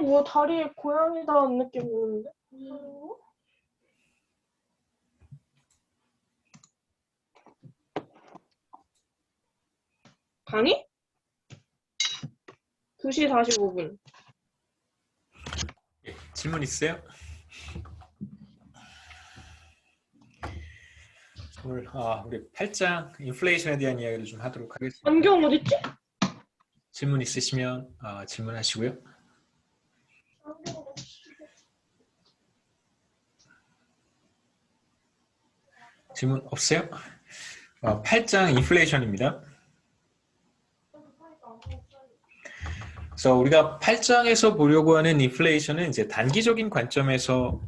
뭐 다리에 고양이 닿은 느낌 오는데? 가니? 2시 45분. 예, 질문 있어요? 오늘 우리 8장 인플레이션에 대한 이야기를 좀 하도록 하겠습니다. 안경 어딨지? 질문 있으시면 질문하시고요. 질문 없어요? 8장 인플레이션입니다. 그래서 우리가 8장에서 보려고 하는 인플레이션은 이제 단기적인 관점에서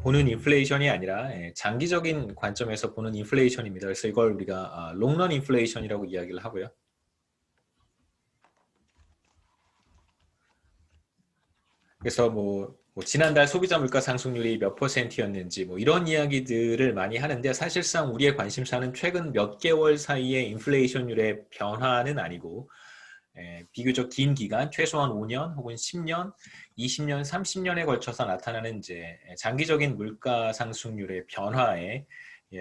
보는 인플레이션이 아니라 장기적인 관점에서 보는 인플레이션입니다. 그래서 이걸 우리가 롱런 인플레이션이라고 이야기를 하고요. 그래서 뭐 지난달 소비자 물가 상승률이 몇 %였는지 뭐 이런 이야기들을 많이 하는데 사실상 우리의 관심사는 최근 몇 개월 사이의 인플레이션율의 변화는 아니고 비교적 긴 기간, 최소한 5년 혹은 10년, 20년, 30년에 걸쳐서 나타나는 이제 장기적인 물가 상승률의 변화에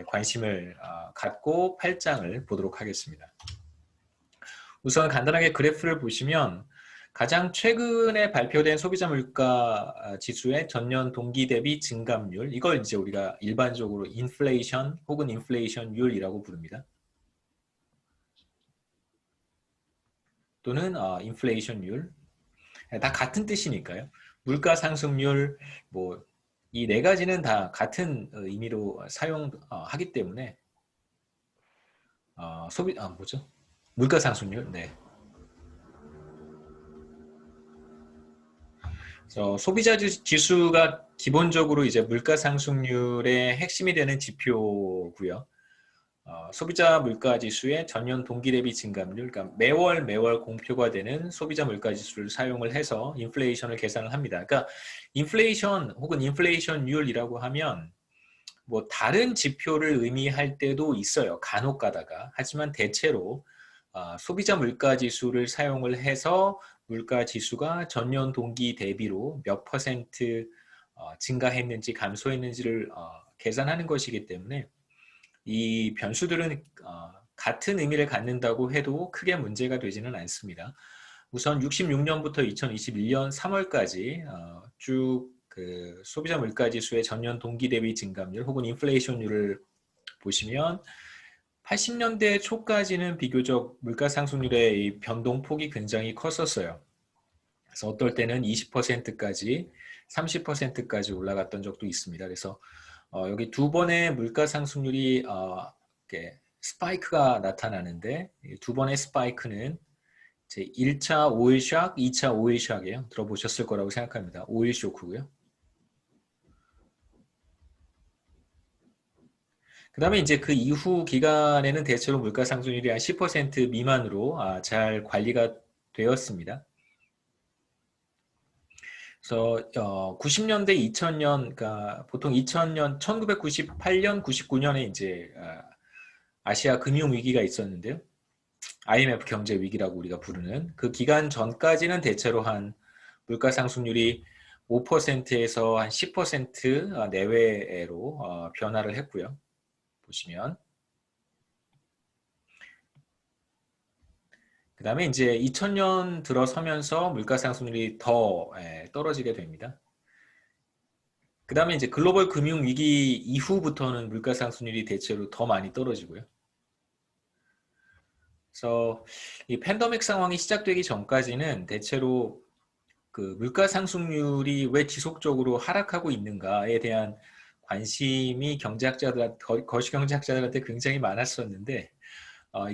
관심을 갖고 8장을 보도록 하겠습니다. 우선 간단하게 그래프를 보시면 가장 최근에 발표된 소비자 물가 지수의 전년 동기 대비 증감률, 이걸 이제 우리가 일반적으로 인플레이션 혹은 인플레이션율이라고 부릅니다. 또는 인플레이션율, 다 같은 뜻이니까요. 물가 상승률, 뭐 이 네 가지는 다 같은 의미로 사용하기 때문에 뭐죠? 물가 상승률, 네. 소비자 지수가 기본적으로 이제 물가 상승률의 핵심이 되는 지표고요. 소비자 물가 지수의 전년 동기 대비 증감률, 그러니까 매월 공표가 되는 소비자 물가 지수를 사용을 해서 인플레이션을 계산을 합니다. 그러니까 인플레이션 혹은 인플레이션율이라고 하면 뭐 다른 지표를 의미할 때도 있어요. 간혹 가다가. 하지만 대체로 소비자 물가 지수를 사용을 해서 물가 지수가 전년 동기 대비로 몇 퍼센트 증가했는지 감소했는지를 계산하는 것이기 때문에 이 변수들은 같은 의미를 갖는다고 해도 크게 문제가 되지는 않습니다. 우선 66년부터 2021년 3월까지 쭉 그 소비자 물가 지수의 전년 동기 대비 증감률 혹은 인플레이션율을 보시면 80년대 초까지는 비교적 물가 상승률의 이 변동폭이 굉장히 컸었어요. 그래서 어떨 때는 20%까지 30%까지 올라갔던 적도 있습니다. 그래서 여기 두 번의 물가 상승률이 스파이크가 나타나는데 두 번의 스파이크는 제 1차 오일 샥, 2차 오일 샥이에요. 들어보셨을 거라고 생각합니다. 오일 쇼크고요. 그 다음에 이제 그 이후 기간에는 대체로 물가 상승률이 한 10% 미만으로 잘 관리가 되었습니다. 그래서 90년대, 2000년, 그러니까 보통 2000년, 1998년, 99년에 이제 아시아 금융 위기가 있었는데요. IMF 경제 위기라고 우리가 부르는 그 기간 전까지는 대체로 한 물가 상승률이 5%에서 한 10% 내외로 변화를 했고요. 보시면 그 다음에 이제 2000년 들어서면서 물가 상승률이 더 떨어지게 됩니다. 그 다음에 이제 글로벌 금융 위기 이후부터는 물가 상승률이 대체로 더 많이 떨어지고요. 그래서 이 팬데믹 상황이 시작되기 전까지는 대체로 그 물가 상승률이 왜 지속적으로 하락하고 있는가에 대한 관심이 거시경제학자들한테 굉장히 많았었는데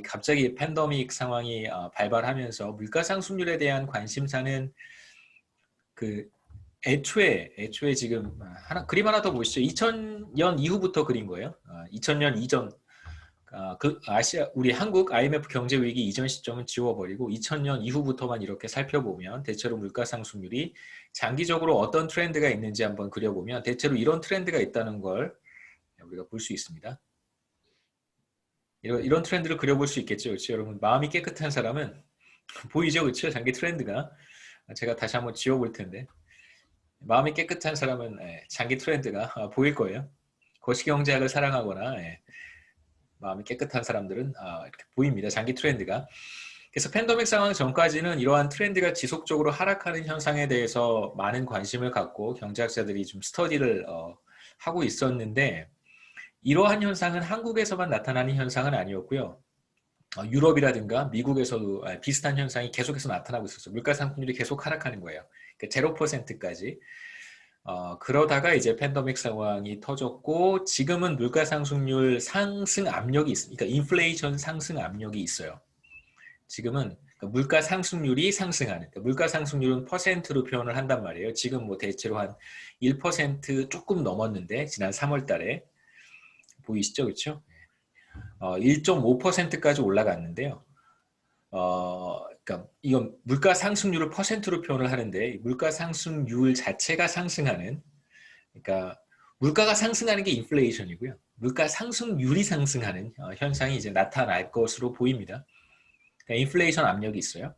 갑자기 팬데믹 상황이 발발하면서 물가 상승률에 대한 관심사는 그 애초에 지금 그림 하나 더 보시죠. 2000년 이후부터 그린 거예요. 2000년 이전 그 우리 한국 IMF 경제 위기 이전 시점은 지워버리고 2000년 이후부터만 이렇게 살펴보면 대체로 물가 상승률이 장기적으로 어떤 트렌드가 있는지 한번 그려보면 대체로 이런 트렌드가 있다는 걸 우리가 볼 수 있습니다. 이런 트렌드를 그려볼 수 있겠죠. 그렇죠? 여러분 마음이 깨끗한 사람은 보이죠? 그렇죠? 장기 트렌드가 제가 다시 한번 지워볼 텐데 마음이 깨끗한 사람은 장기 트렌드가 보일 거예요. 거시경제학을 사랑하거나 마음이 깨끗한 사람들은 이렇게 보입니다. 장기 트렌드가. 그래서 팬데믹 상황 전까지는 이러한 트렌드가 지속적으로 하락하는 현상에 대해서 많은 관심을 갖고 경제학자들이 좀 스터디를 하고 있었는데 이러한 현상은 한국에서만 나타나는 현상은 아니었고요. 유럽이라든가 미국에서도 비슷한 현상이 계속해서 나타나고 있었어요. 물가 상승률이 계속 하락하는 거예요. 그러니까 0%까지. 그러다가 이제 팬데믹 상황이 터졌고 지금은 물가 상승률 상승 압력이 있습니다. 그러니까 인플레이션 상승 압력이 있어요. 지금은 물가 상승률이 상승하는, 그러니까 물가 상승률은 퍼센트로 표현을 한단 말이에요. 지금 뭐 대체로 한 1% 조금 넘었는데 지난 3월 달에 보이시죠, 그렇죠? 1.5%까지 올라갔는데요. 그러니까 이건 물가 상승률을 퍼센트로 표현을 하는데 물가 상승률 자체가 상승하는, 그러니까 물가가 상승하는 게 인플레이션이고요. 물가 상승률이 상승하는 현상이 이제 나타날 것으로 보입니다. 그러니까 인플레이션 압력이 있어요.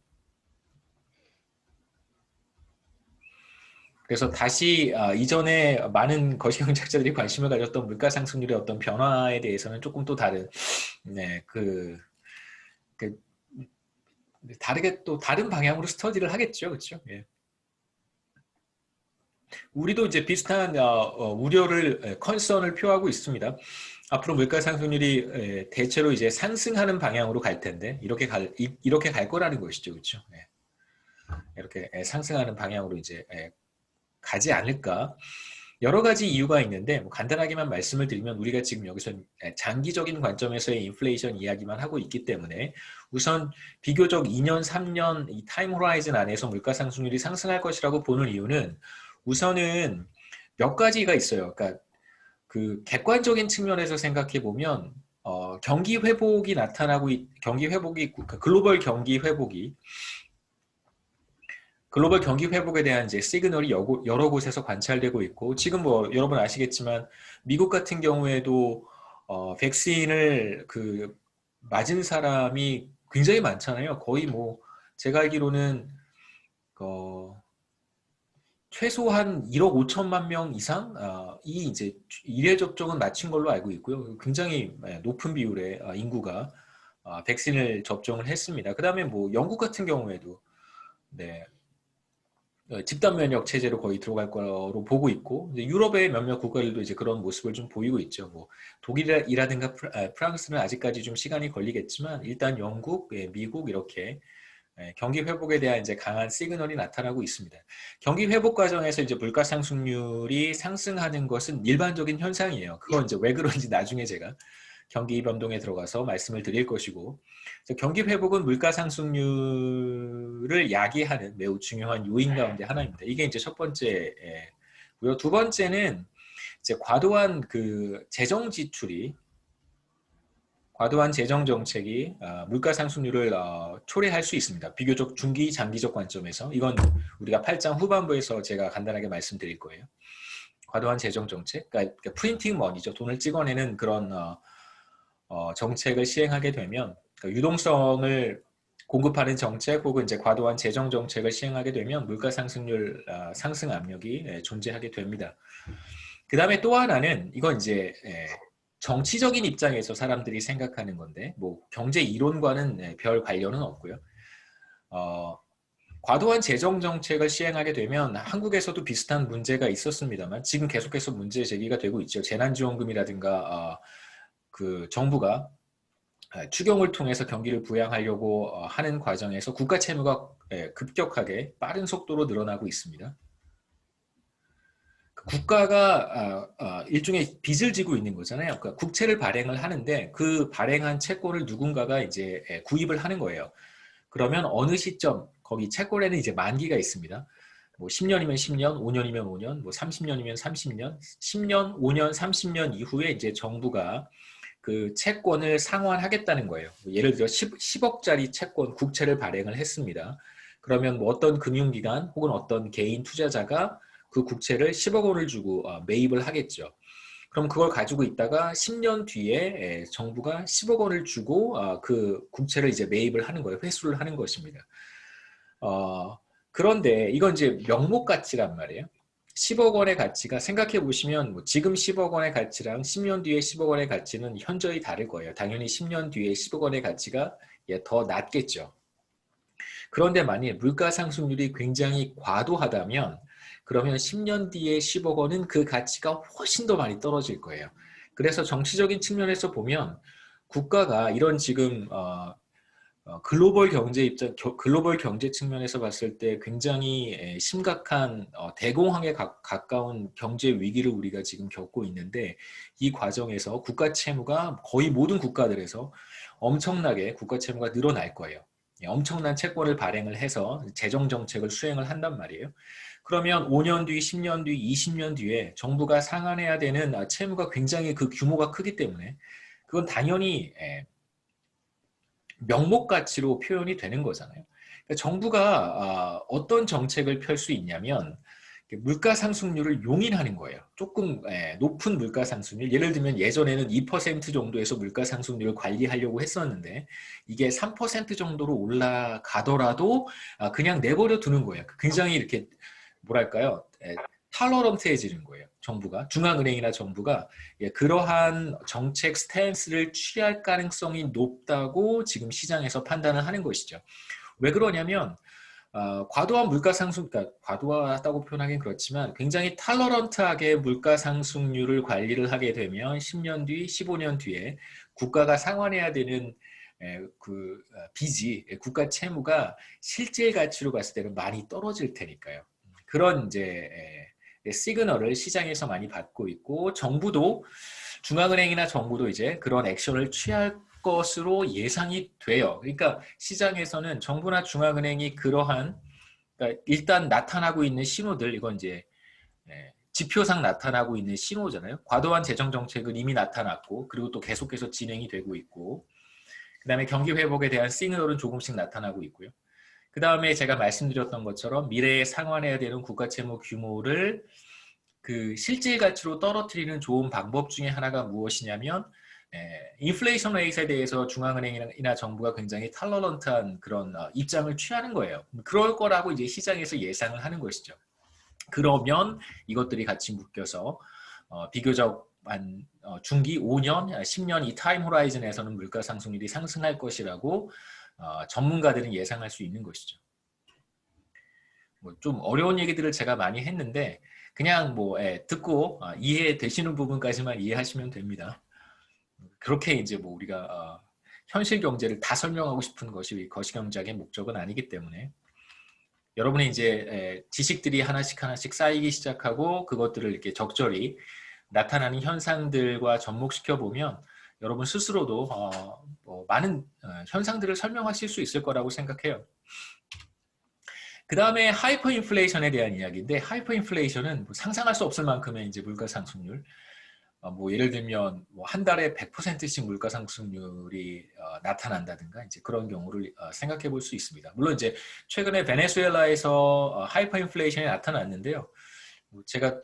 그래서 다시 이전에 많은 거시경제학자들이 관심을 가졌던 물가 상승률의 어떤 변화에 대해서는 조금 또 다른, 그 다르게 또 다른 방향으로 스터디를 하겠죠, 그렇죠? 예. 우리도 이제 비슷한 우려를 컨선을 표하고 있습니다. 앞으로 물가 상승률이 대체로 이제 상승하는 방향으로 갈 텐데 이렇게 갈 거라는 것이죠, 그렇죠? 예. 이렇게 상승하는 방향으로 이제 가지 않을까. 여러 가지 이유가 있는데 뭐 간단하게만 말씀을 드리면 우리가 지금 여기서 장기적인 관점에서의 인플레이션 이야기만 하고 있기 때문에 우선 비교적 2년, 3년 이 타임 호라이즌 안에서 물가 상승률이 상승할 것이라고 보는 이유는 우선은 몇 가지가 있어요. 그러니까 그 객관적인 측면에서 생각해 보면 경기 회복이 나타나고 경기 회복이 글로벌 경기 회복이 글로벌 경기 회복에 대한 이제 시그널이 여러 곳에서 관찰되고 있고 지금 뭐 여러분 아시겠지만 미국 같은 경우에도 백신을 그 맞은 사람이 굉장히 많잖아요. 거의 뭐 제가 알기로는 최소한 1억 5천만 명 이상 이 이제 1회 접종은 마친 걸로 알고 있고요. 굉장히 높은 비율의 인구가 백신을 접종을 했습니다. 그다음에 뭐 영국 같은 경우에도 네, 집단 면역 체제로 거의 들어갈 거로 보고 있고 유럽의 몇몇 국가들도 이제 그런 모습을 좀 보이고 있죠. 뭐 독일이라든가 프랑스는 아직까지 좀 시간이 걸리겠지만 일단 영국, 미국 이렇게 경기 회복에 대한 이제 강한 시그널이 나타나고 있습니다. 경기 회복 과정에서 이제 물가 상승률이 상승하는 것은 일반적인 현상이에요. 그건 이제 왜 그런지 나중에 제가 경기 변동에 들어가서 말씀을 드릴 것이고 경기 회복은 물가 상승률을 야기하는 매우 중요한 요인 가운데 하나입니다. 이게 이제 첫 번째고요. 두 번째는 이제 과도한 재정 지출이 과도한 재정 정책이 물가 상승률을 초래할 수 있습니다. 비교적 중기 장기적 관점에서 이건 우리가 8장 후반부에서 제가 간단하게 말씀드릴 거예요. 과도한 재정 정책, 그러니까 프린팅 머니죠. 돈을 찍어내는 그런 정책을 시행하게 되면 그러니까 유동성을 공급하는 정책 혹은 이제 과도한 재정 정책을 시행하게 되면 물가 상승률 상승 압력이 존재하게 됩니다. 그 다음에 또 하나는 이건 이제 정치적인 입장에서 사람들이 생각하는 건데 뭐 경제 이론과는 별 관련은 없고요. 과도한 재정 정책을 시행하게 되면 한국에서도 비슷한 문제가 있었습니다만 지금 계속해서 문제 제기가 되고 있죠. 재난지원금이라든가 그 정부가 추경을 통해서 경기를 부양하려고 하는 과정에서 국가 채무가 급격하게 빠른 속도로 늘어나고 있습니다. 국가가 일종의 빚을 지고 있는 거잖아요. 그러니까 국채를 발행을 하는데 그 발행한 채권을 누군가가 이제 구입을 하는 거예요. 그러면 어느 시점 거기 채권에는 이제 만기가 있습니다. 뭐 10년이면 10년, 5년이면 5년, 뭐 30년이면 30년, 10년, 5년, 30년 이후에 이제 정부가 그 채권을 상환하겠다는 거예요. 예를 들어 10억짜리 채권 국채를 발행을 했습니다. 그러면 뭐 어떤 금융기관 혹은 어떤 개인 투자자가 그 국채를 10억 원을 주고 매입을 하겠죠. 그럼 그걸 가지고 있다가 10년 뒤에 정부가 10억 원을 주고 그 국채를 이제 매입을 하는 거예요. 회수를 하는 것입니다. 그런데 이건 이제 명목 가치란 말이에요. 10억 원의 가치가 생각해 보시면 뭐 지금 10억 원의 가치랑 10년 뒤에 10억 원의 가치는 현저히 다를 거예요. 당연히 10년 뒤에 10억 원의 가치가 더 낮겠죠. 그런데 만약 물가 상승률이 굉장히 과도하다면 그러면 10년 뒤에 10억 원은 그 가치가 훨씬 더 많이 떨어질 거예요. 그래서 정치적인 측면에서 보면 국가가 이런 지금 글로벌 경제 측면에서 봤을 때 굉장히 심각한 대공황에 가까운 경제 위기를 우리가 지금 겪고 있는데 이 과정에서 국가 채무가 거의 모든 국가들에서 엄청나게 국가 채무가 늘어날 거예요. 엄청난 채권을 발행을 해서 재정 정책을 수행을 한단 말이에요. 그러면 5년 뒤, 10년 뒤, 20년 뒤에 정부가 상환해야 되는 채무가 굉장히 그 규모가 크기 때문에 그건 당연히 명목 가치로 표현이 되는 거잖아요. 그러니까 정부가 어떤 정책을 펼 수 있냐면 물가 상승률을 용인하는 거예요. 조금 높은 물가 상승률, 예를 들면 예전에는 2% 정도에서 물가 상승률을 관리하려고 했었는데 이게 3% 정도로 올라가더라도 그냥 내버려 두는 거예요. 굉장히 이렇게 뭐랄까요? 탈러런트해지는 거예요. 정부가, 중앙은행이나 정부가 그러한 정책 스탠스를 취할 가능성이 높다고 지금 시장에서 판단을 하는 것이죠. 왜 그러냐면 과도한 물가 상승, 그러니까 과도하다고 표현하기는 그렇지만 굉장히 탈러런트하게 물가 상승률을 관리를 하게 되면 10년 뒤, 15년 뒤에 국가가 상환해야 되는 그 빚이 국가 채무가 실질 가치로 봤을 때는 많이 떨어질 테니까요. 그런 이제 시그널을 시장에서 많이 받고 있고 정부도 중앙은행이나 정부도 이제 그런 액션을 취할 것으로 예상이 돼요. 그러니까 시장에서는 정부나 중앙은행이 그러한 그러니까 일단 나타나고 있는 신호들 이건 이제 지표상 나타나고 있는 신호잖아요. 과도한 재정 정책은 이미 나타났고 그리고 또 계속해서 진행이 되고 있고 그다음에 경기 회복에 대한 시그널은 조금씩 나타나고 있고요. 그 다음에 제가 말씀드렸던 것처럼 미래에 상환해야 되는 국가 채무 규모를 그 실질 가치로 떨어뜨리는 좋은 방법 중에 하나가 무엇이냐면 인플레이션 레이트에 대해서 중앙은행이나 정부가 굉장히 탈러런트한 그런 입장을 취하는 거예요. 그럴 거라고 이제 시장에서 예상을 하는 것이죠. 그러면 이것들이 같이 묶여서 비교적 한 중기 5년, 10년 이 타임 호라이즌에서는 물가 상승률이 상승할 것이라고 전문가들은 예상할 수 있는 것이죠. 뭐 좀 어려운 얘기들을 제가 많이 했는데 그냥 뭐 듣고 이해되시는 부분까지만 이해하시면 됩니다. 그렇게 이제 뭐 우리가 현실 경제를 다 설명하고 싶은 것이 거시경제학의 목적은 아니기 때문에 여러분이 이제 지식들이 하나씩 하나씩 쌓이기 시작하고 그것들을 이렇게 적절히 나타나는 현상들과 접목시켜 보면 여러분 스스로도 뭐 많은 현상들을 설명하실 수 있을 거라고 생각해요. 그 다음에 하이퍼 인플레이션에 대한 이야기인데 하이퍼 인플레이션은 뭐 상상할 수 없을 만큼의 이제 물가 상승률 뭐 예를 들면 뭐 한 달에 100%씩 물가 상승률이 나타난다든가 이제 그런 경우를 생각해 볼 수 있습니다. 물론 이제 최근에 베네수엘라에서 하이퍼 인플레이션이 나타났는데요. 뭐 제가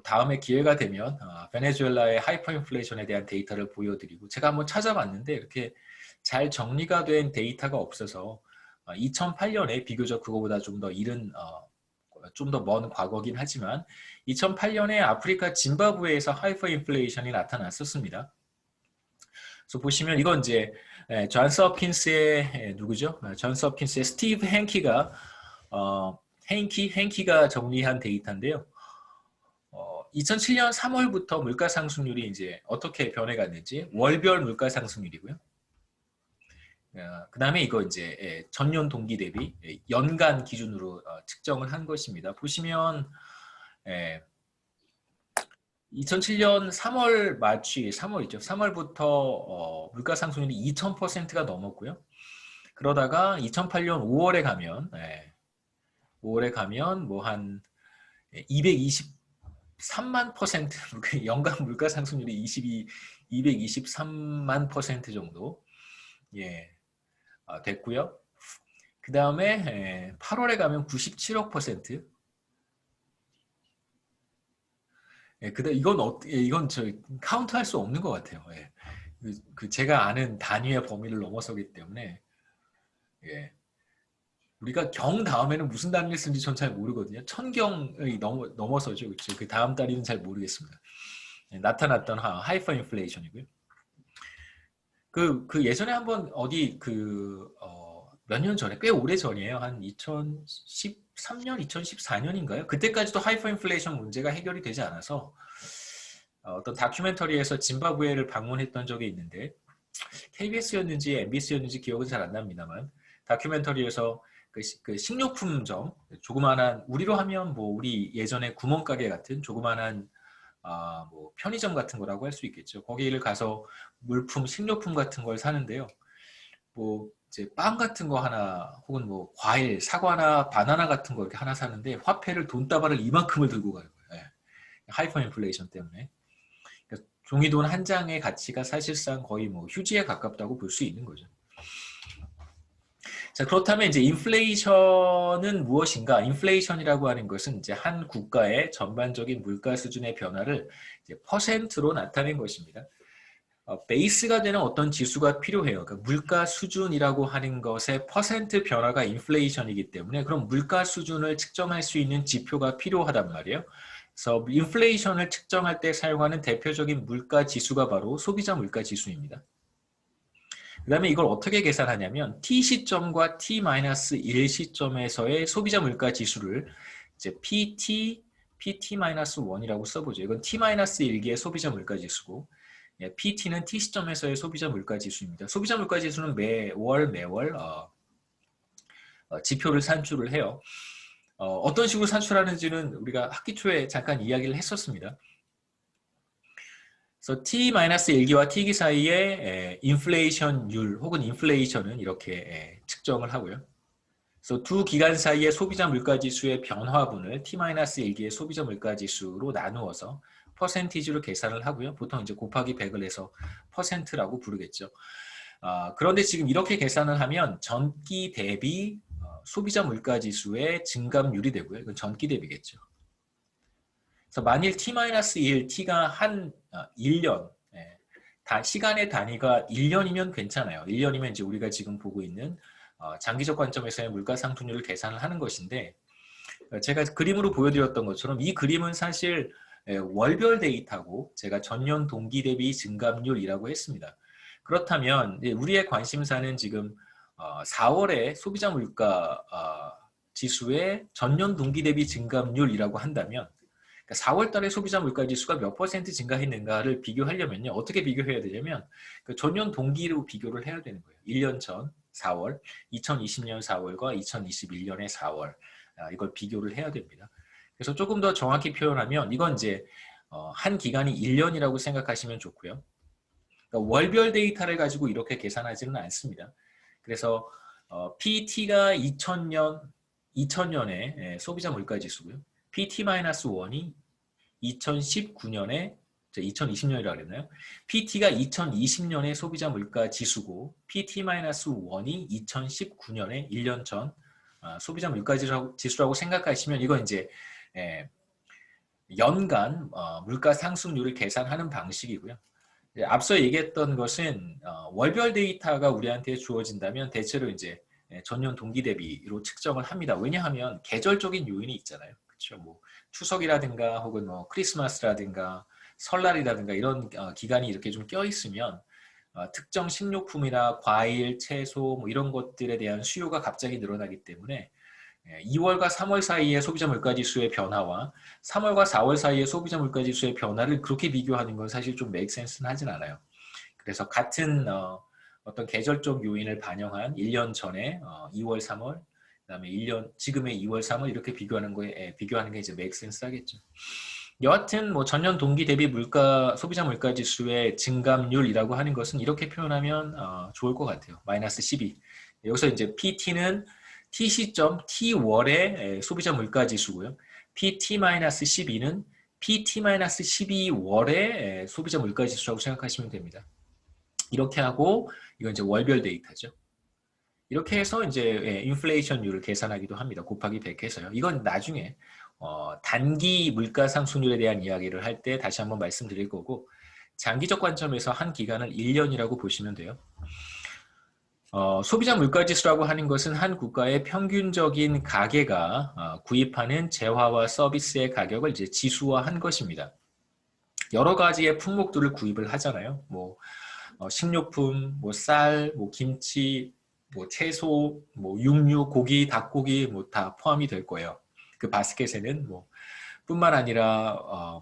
다음에 기회가 되면 베네수엘라의 하이퍼 인플레이션에 대한 데이터를 보여드리고 제가 한번 찾아봤는데 이렇게 잘 정리가 된 데이터가 없어서 2008년에 비교적 그거보다 좀 더 이른 좀 더 먼 과거긴 하지만 2008년에 아프리카 짐바브웨에서 하이퍼 인플레이션이 나타났었습니다. 그래서 보시면 이건 이제 존스 홉킨스의 누구죠? 존스 홉킨스의 스티브 행키가 행키가 정리한 데이터인데요. 2007년 3월부터 물가 상승률이 이제 어떻게 변해갔는지 월별 물가 상승률이고요. 그 다음에 이거 이제 전년 동기 대비 연간 기준으로 측정을 한 것입니다. 보시면 2007년 3월 말치 3월이죠. 3월부터 물가 상승률이 2000%가 넘었고요. 그러다가 2008년 5월에 가면 5월에 가면 뭐 한 223만 퍼센트 연간 물가 상승률이 223만 퍼센트 정도 됐고요. 그 다음에 8월에 가면 97억 퍼센트. 이건 저 카운트할 수 없는 것 같아요. 그 제가 아는 단위의 범위를 넘어서기 때문에 우리가 경 다음에는 무슨 단위를 쓰는지 전 잘 모르거든요. 천경이 넘어서죠. 그렇죠? 그 다음 단위는 잘 모르겠습니다. 네, 나타났던 하이퍼 인플레이션이고요. 그 예전에 한번 어디 몇 년 전에 꽤 오래 전이에요. 한 2013년, 2014년인가요? 그때까지도 하이퍼 인플레이션 문제가 해결이 되지 않아서 어떤 다큐멘터리에서 짐바브웨를 방문했던 적이 있는데 KBS였는지 MBC였는지 기억은 잘 안 납니다만 다큐멘터리에서 그 식료품점 조그만한 우리로 하면 뭐 우리 예전에 구멍가게 같은 조그만한 뭐 편의점 같은 거라고 할 수 있겠죠. 거기를 가서 물품, 식료품 같은 걸 사는데요. 뭐 이제 빵 같은 거 하나 혹은 뭐 과일, 사과나 바나나 같은 거 이렇게 하나 사는데 화폐를 돈다발을 이만큼을 들고 가요. 네. 하이퍼 인플레이션 때문에. 그러니까 종이돈 한 장의 가치가 사실상 거의 뭐 휴지에 가깝다고 볼 수 있는 거죠. 자, 그렇다면 이제 인플레이션은 무엇인가? 인플레이션이라고 하는 것은 이제 한 국가의 전반적인 물가 수준의 변화를 이제 퍼센트로 나타낸 것입니다. 베이스가 되는 어떤 지수가 필요해요. 그러니까 물가 수준이라고 하는 것의 퍼센트 변화가 인플레이션이기 때문에 그럼 물가 수준을 측정할 수 있는 지표가 필요하단 말이에요. 그래서 인플레이션을 측정할 때 사용하는 대표적인 물가 지수가 바로 소비자 물가 지수입니다. 그 다음에 이걸 어떻게 계산하냐면 t 시점과 t-1 시점에서의 소비자 물가 지수를 이제 PT-1이라고 써보죠. 이건 t-1기의 소비자 물가 지수고 PT는 t 시점에서의 소비자 물가 지수입니다. 소비자 물가 지수는 매월 지표를 산출을 해요. 어떤 식으로 산출하는지는 우리가 학기 초에 잠깐 이야기를 했었습니다. 그래서 t-1기와 t기 사이에 인플레이션율 혹은 인플레이션은 이렇게 측정을 하고요. 그래서 두 기간 사이의 소비자 물가지수의 변화분을 t-1기의 소비자 물가지수로 나누어서 퍼센티지로 계산을 하고요. 보통 이제 곱하기 100을 해서 퍼센트라고 부르겠죠. 그런데 지금 이렇게 계산을 하면 전기 대비 소비자 물가지수의 증감률이 되고요. 이건 전기 대비겠죠. 그래서 만일 t-1, t가 한 1년, 시간의 단위가 1년이면 괜찮아요. 1년이면 이제 우리가 지금 보고 있는 장기적 관점에서의 물가 상승률을 계산을 하는 것인데 제가 그림으로 보여드렸던 것처럼 이 그림은 사실 월별 데이터고 제가 전년 동기 대비 증감률이라고 했습니다. 그렇다면 우리의 관심사는 지금 4월의 소비자 물가 지수의 전년 동기 대비 증감률이라고 한다면 4월 달에 소비자 물가 지수가 몇 퍼센트 증가했는가를 비교하려면요. 어떻게 비교해야 되냐면 전년 동기로 비교를 해야 되는 거예요. 1년 전 4월, 2020년 4월과 2021년의 4월 이걸 비교를 해야 됩니다. 그래서 조금 더 정확히 표현하면 이건 이제 한 기간이 1년이라고 생각하시면 좋고요. 그러니까 월별 데이터를 가지고 이렇게 계산하지는 않습니다. 그래서 PT가 2000년의 소비자 물가 지수고요. PT-1이 2019년에 2020년이라고 그랬나요? PT가 2020년의 소비자 물가 지수고 PT-1이 2019년에 1년 전 소비자 물가 지수라고 생각하시면 이건 이제 연간 물가 상승률을 계산하는 방식이고요. 앞서 얘기했던 것은 월별 데이터가 우리한테 주어진다면 대체로 이제 전년 동기 대비로 측정을 합니다. 왜냐하면 계절적인 요인이 있잖아요. 그렇죠? 뭐 추석이라든가 혹은 뭐 크리스마스라든가 설날이라든가 이런 기간이 이렇게 좀 껴 있으면 특정 식료품이나 과일, 채소 뭐 이런 것들에 대한 수요가 갑자기 늘어나기 때문에 2월과 3월 사이의 소비자 물가지수의 변화와 3월과 4월 사이의 소비자 물가지수의 변화를 그렇게 비교하는 건 사실 좀 make sense는 하진 않아요. 그래서 같은 어떤 계절적 요인을 반영한 1년 전에 2월, 3월, 그다음에 1년 지금의 2월, 3월 이렇게 비교하는 게 이제 make sense 하겠죠. 여하튼 뭐 전년 동기 대비 소비자 물가 지수의 증감률이라고 하는 것은 이렇게 표현하면 좋을 것 같아요. 마이너스 12. 여기서 이제 PT는 T 시점 T월의 소비자 물가 지수고요. PT-12는 PT-12월의 소비자 물가 지수라고 생각하시면 됩니다. 이렇게 하고 이건 이제 월별 데이터죠. 이렇게 해서 이제 인플레이션율을 계산하기도 합니다. 곱하기 100 해서요. 이건 나중에 단기 물가 상승률에 대한 이야기를 할 때 다시 한번 말씀드릴 거고 장기적 관점에서 한 기간을 1년이라고 보시면 돼요. 소비자 물가지수라고 하는 것은 한 국가의 평균적인 가계가 구입하는 재화와 서비스의 가격을 이제 지수화한 것입니다. 여러 가지의 품목들을 구입을 하잖아요. 뭐 식료품, 뭐 쌀, 뭐 김치, 뭐 채소, 뭐 육류, 고기, 닭고기 뭐 다 포함이 될 거예요. 그 바스켓에는 뭐 뿐만 아니라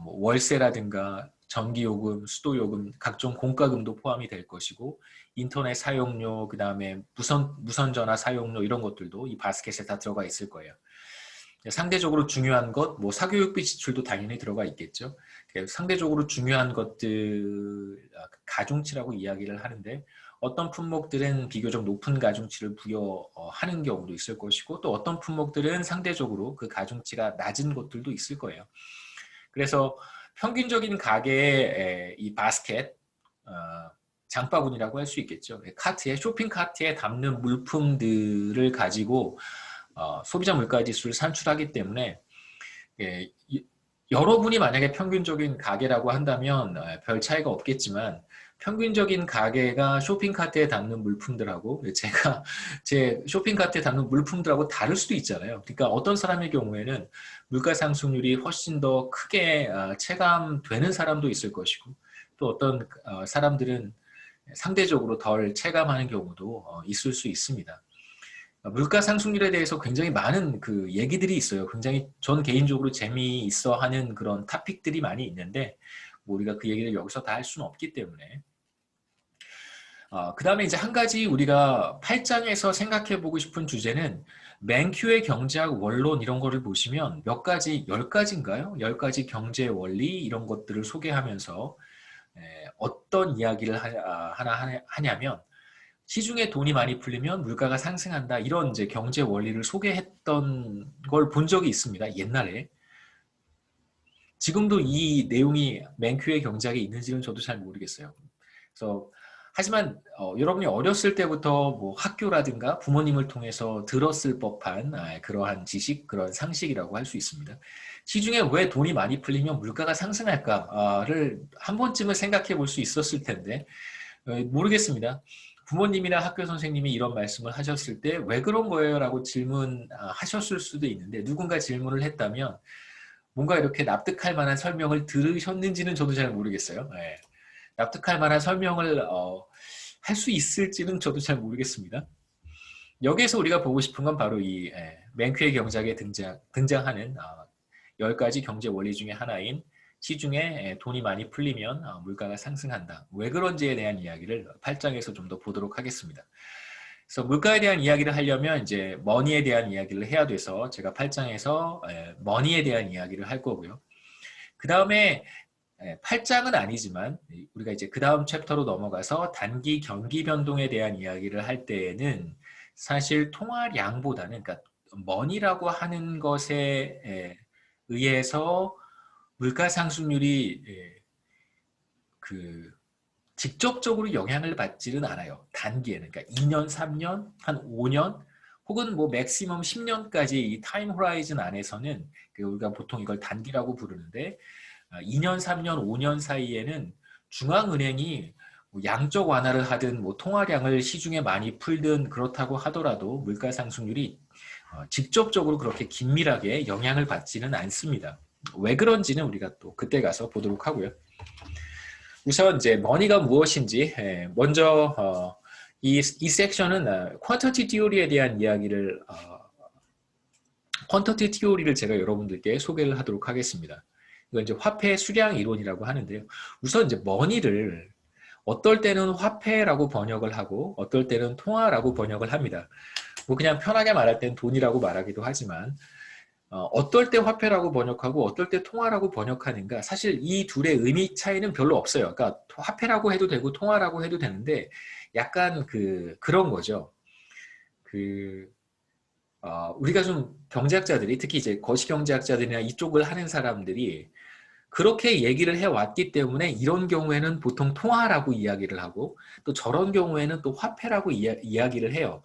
뭐 월세라든가 전기요금, 수도요금, 각종 공과금도 포함이 될 것이고 인터넷 사용료, 그 다음에 무선전화 사용료 이런 것들도 이 바스켓에 다 들어가 있을 거예요. 상대적으로 중요한 것, 뭐 사교육비 지출도 당연히 들어가 있겠죠. 상대적으로 중요한 것들 가중치라고 이야기를 하는데 어떤 품목들은 비교적 높은 가중치를 부여하는 경우도 있을 것이고 또 어떤 품목들은 상대적으로 그 가중치가 낮은 것들도 있을 거예요. 그래서 평균적인 가게의 이 바스켓, 장바구니라고 할 수 있겠죠. 카트에 쇼핑 카트에 담는 물품들을 가지고 소비자 물가지수를 산출하기 때문에 여러분이 만약에 평균적인 가게라고 한다면 별 차이가 없겠지만 평균적인 가게가 쇼핑카트에 담는 물품들하고 제가 제 쇼핑카트에 담는 물품들하고 다를 수도 있잖아요. 그러니까 어떤 사람의 경우에는 물가 상승률이 훨씬 더 크게 체감되는 사람도 있을 것이고 또 어떤 사람들은 상대적으로 덜 체감하는 경우도 있을 수 있습니다. 물가 상승률에 대해서 굉장히 많은 그 얘기들이 있어요. 굉장히 전 개인적으로 재미있어 하는 그런 토픽들이 많이 있는데 뭐 우리가 그 얘기를 여기서 다 할 수는 없기 때문에 그 다음에 이제 한 가지 우리가 8장에서 생각해 보고 싶은 주제는 맨큐의 경제학 원론 이런 거를 보시면 몇 가지, 10가지인가요? 10가지 경제 원리 이런 것들을 소개하면서 어떤 이야기를 하냐면 시중에 돈이 많이 풀리면 물가가 상승한다. 이런 이제 경제 원리를 소개했던 걸 본 적이 있습니다. 옛날에. 지금도 이 내용이 맨큐의 경제학에 있는지는 저도 잘 모르겠어요. 그래서 하지만 여러분이 어렸을 때부터 뭐 학교라든가 부모님을 통해서 들었을 법한 그러한 지식, 그런 상식이라고 할 수 있습니다. 시중에 왜 돈이 많이 풀리면 물가가 상승할까를 한 번쯤은 생각해 볼 수 있었을 텐데 모르겠습니다. 부모님이나 학교 선생님이 이런 말씀을 하셨을 때 왜 그런 거예요? 라고 질문하셨을 수도 있는데 누군가 질문을 했다면 뭔가 이렇게 납득할 만한 설명을 들으셨는지는 저도 잘 모르겠어요. 네. 납득할 만한 설명을 할 수 있을지는 저도 잘 모르겠습니다. 여기에서 우리가 보고 싶은 건 바로 이 맨큐의 경제학에 등장하는 10가지 경제 원리 중에 하나인 시중에 돈이 많이 풀리면 물가가 상승한다. 왜 그런지에 대한 이야기를 8장에서 좀 더 보도록 하겠습니다. 그래서 물가에 대한 이야기를 하려면 이제 머니에 대한 이야기를 해야 돼서 제가 8장에서 머니에 대한 이야기를 할 거고요. 그 다음에 8장은 아니지만 우리가 이제 그 다음 챕터로 넘어가서 단기 경기 변동에 대한 이야기를 할 때에는 사실 통화량보다는 그러니까 머니라고 하는 것에 의해서 물가 상승률이 그 직접적으로 영향을 받지는 않아요. 단기에는. 그러니까 2년, 3년, 한 5년 혹은 뭐 맥시멈 10년까지 이 타임 호라이즌 안에서는 우리가 보통 이걸 단기라고 부르는데 2년, 3년, 5년 사이에는 중앙은행이 양적 완화를 하든 뭐 통화량을 시중에 많이 풀든 그렇다고 하더라도 물가 상승률이 직접적으로 그렇게 긴밀하게 영향을 받지는 않습니다. 왜 그런지는 우리가 또 그때 가서 보도록 하고요. 우선 이제 머니가 무엇인지 먼저 이 섹션은 퀀터티 티오리에 대한 이야기를 퀀터티 티오리를 제가 여러분들께 소개를 하도록 하겠습니다. 이건 이제 화폐 수량 이론이라고 하는데요. 우선 이제 머니를 어떨 때는 화폐라고 번역을 하고 어떨 때는 통화라고 번역을 합니다. 뭐 그냥 편하게 말할 땐 돈이라고 말하기도 하지만 어떨 때 화폐라고 번역하고 어떨 때 통화라고 번역하는가 사실 이 둘의 의미 차이는 별로 없어요. 그러니까 화폐라고 해도 되고 통화라고 해도 되는데 약간 그런 거죠. 우리가 좀 경제학자들이 특히 이제 거시경제학자들이나 이쪽을 하는 사람들이 그렇게 얘기를 해왔기 때문에 이런 경우에는 보통 통화라고 이야기를 하고 또 저런 경우에는 또 화폐라고 이야기를 해요.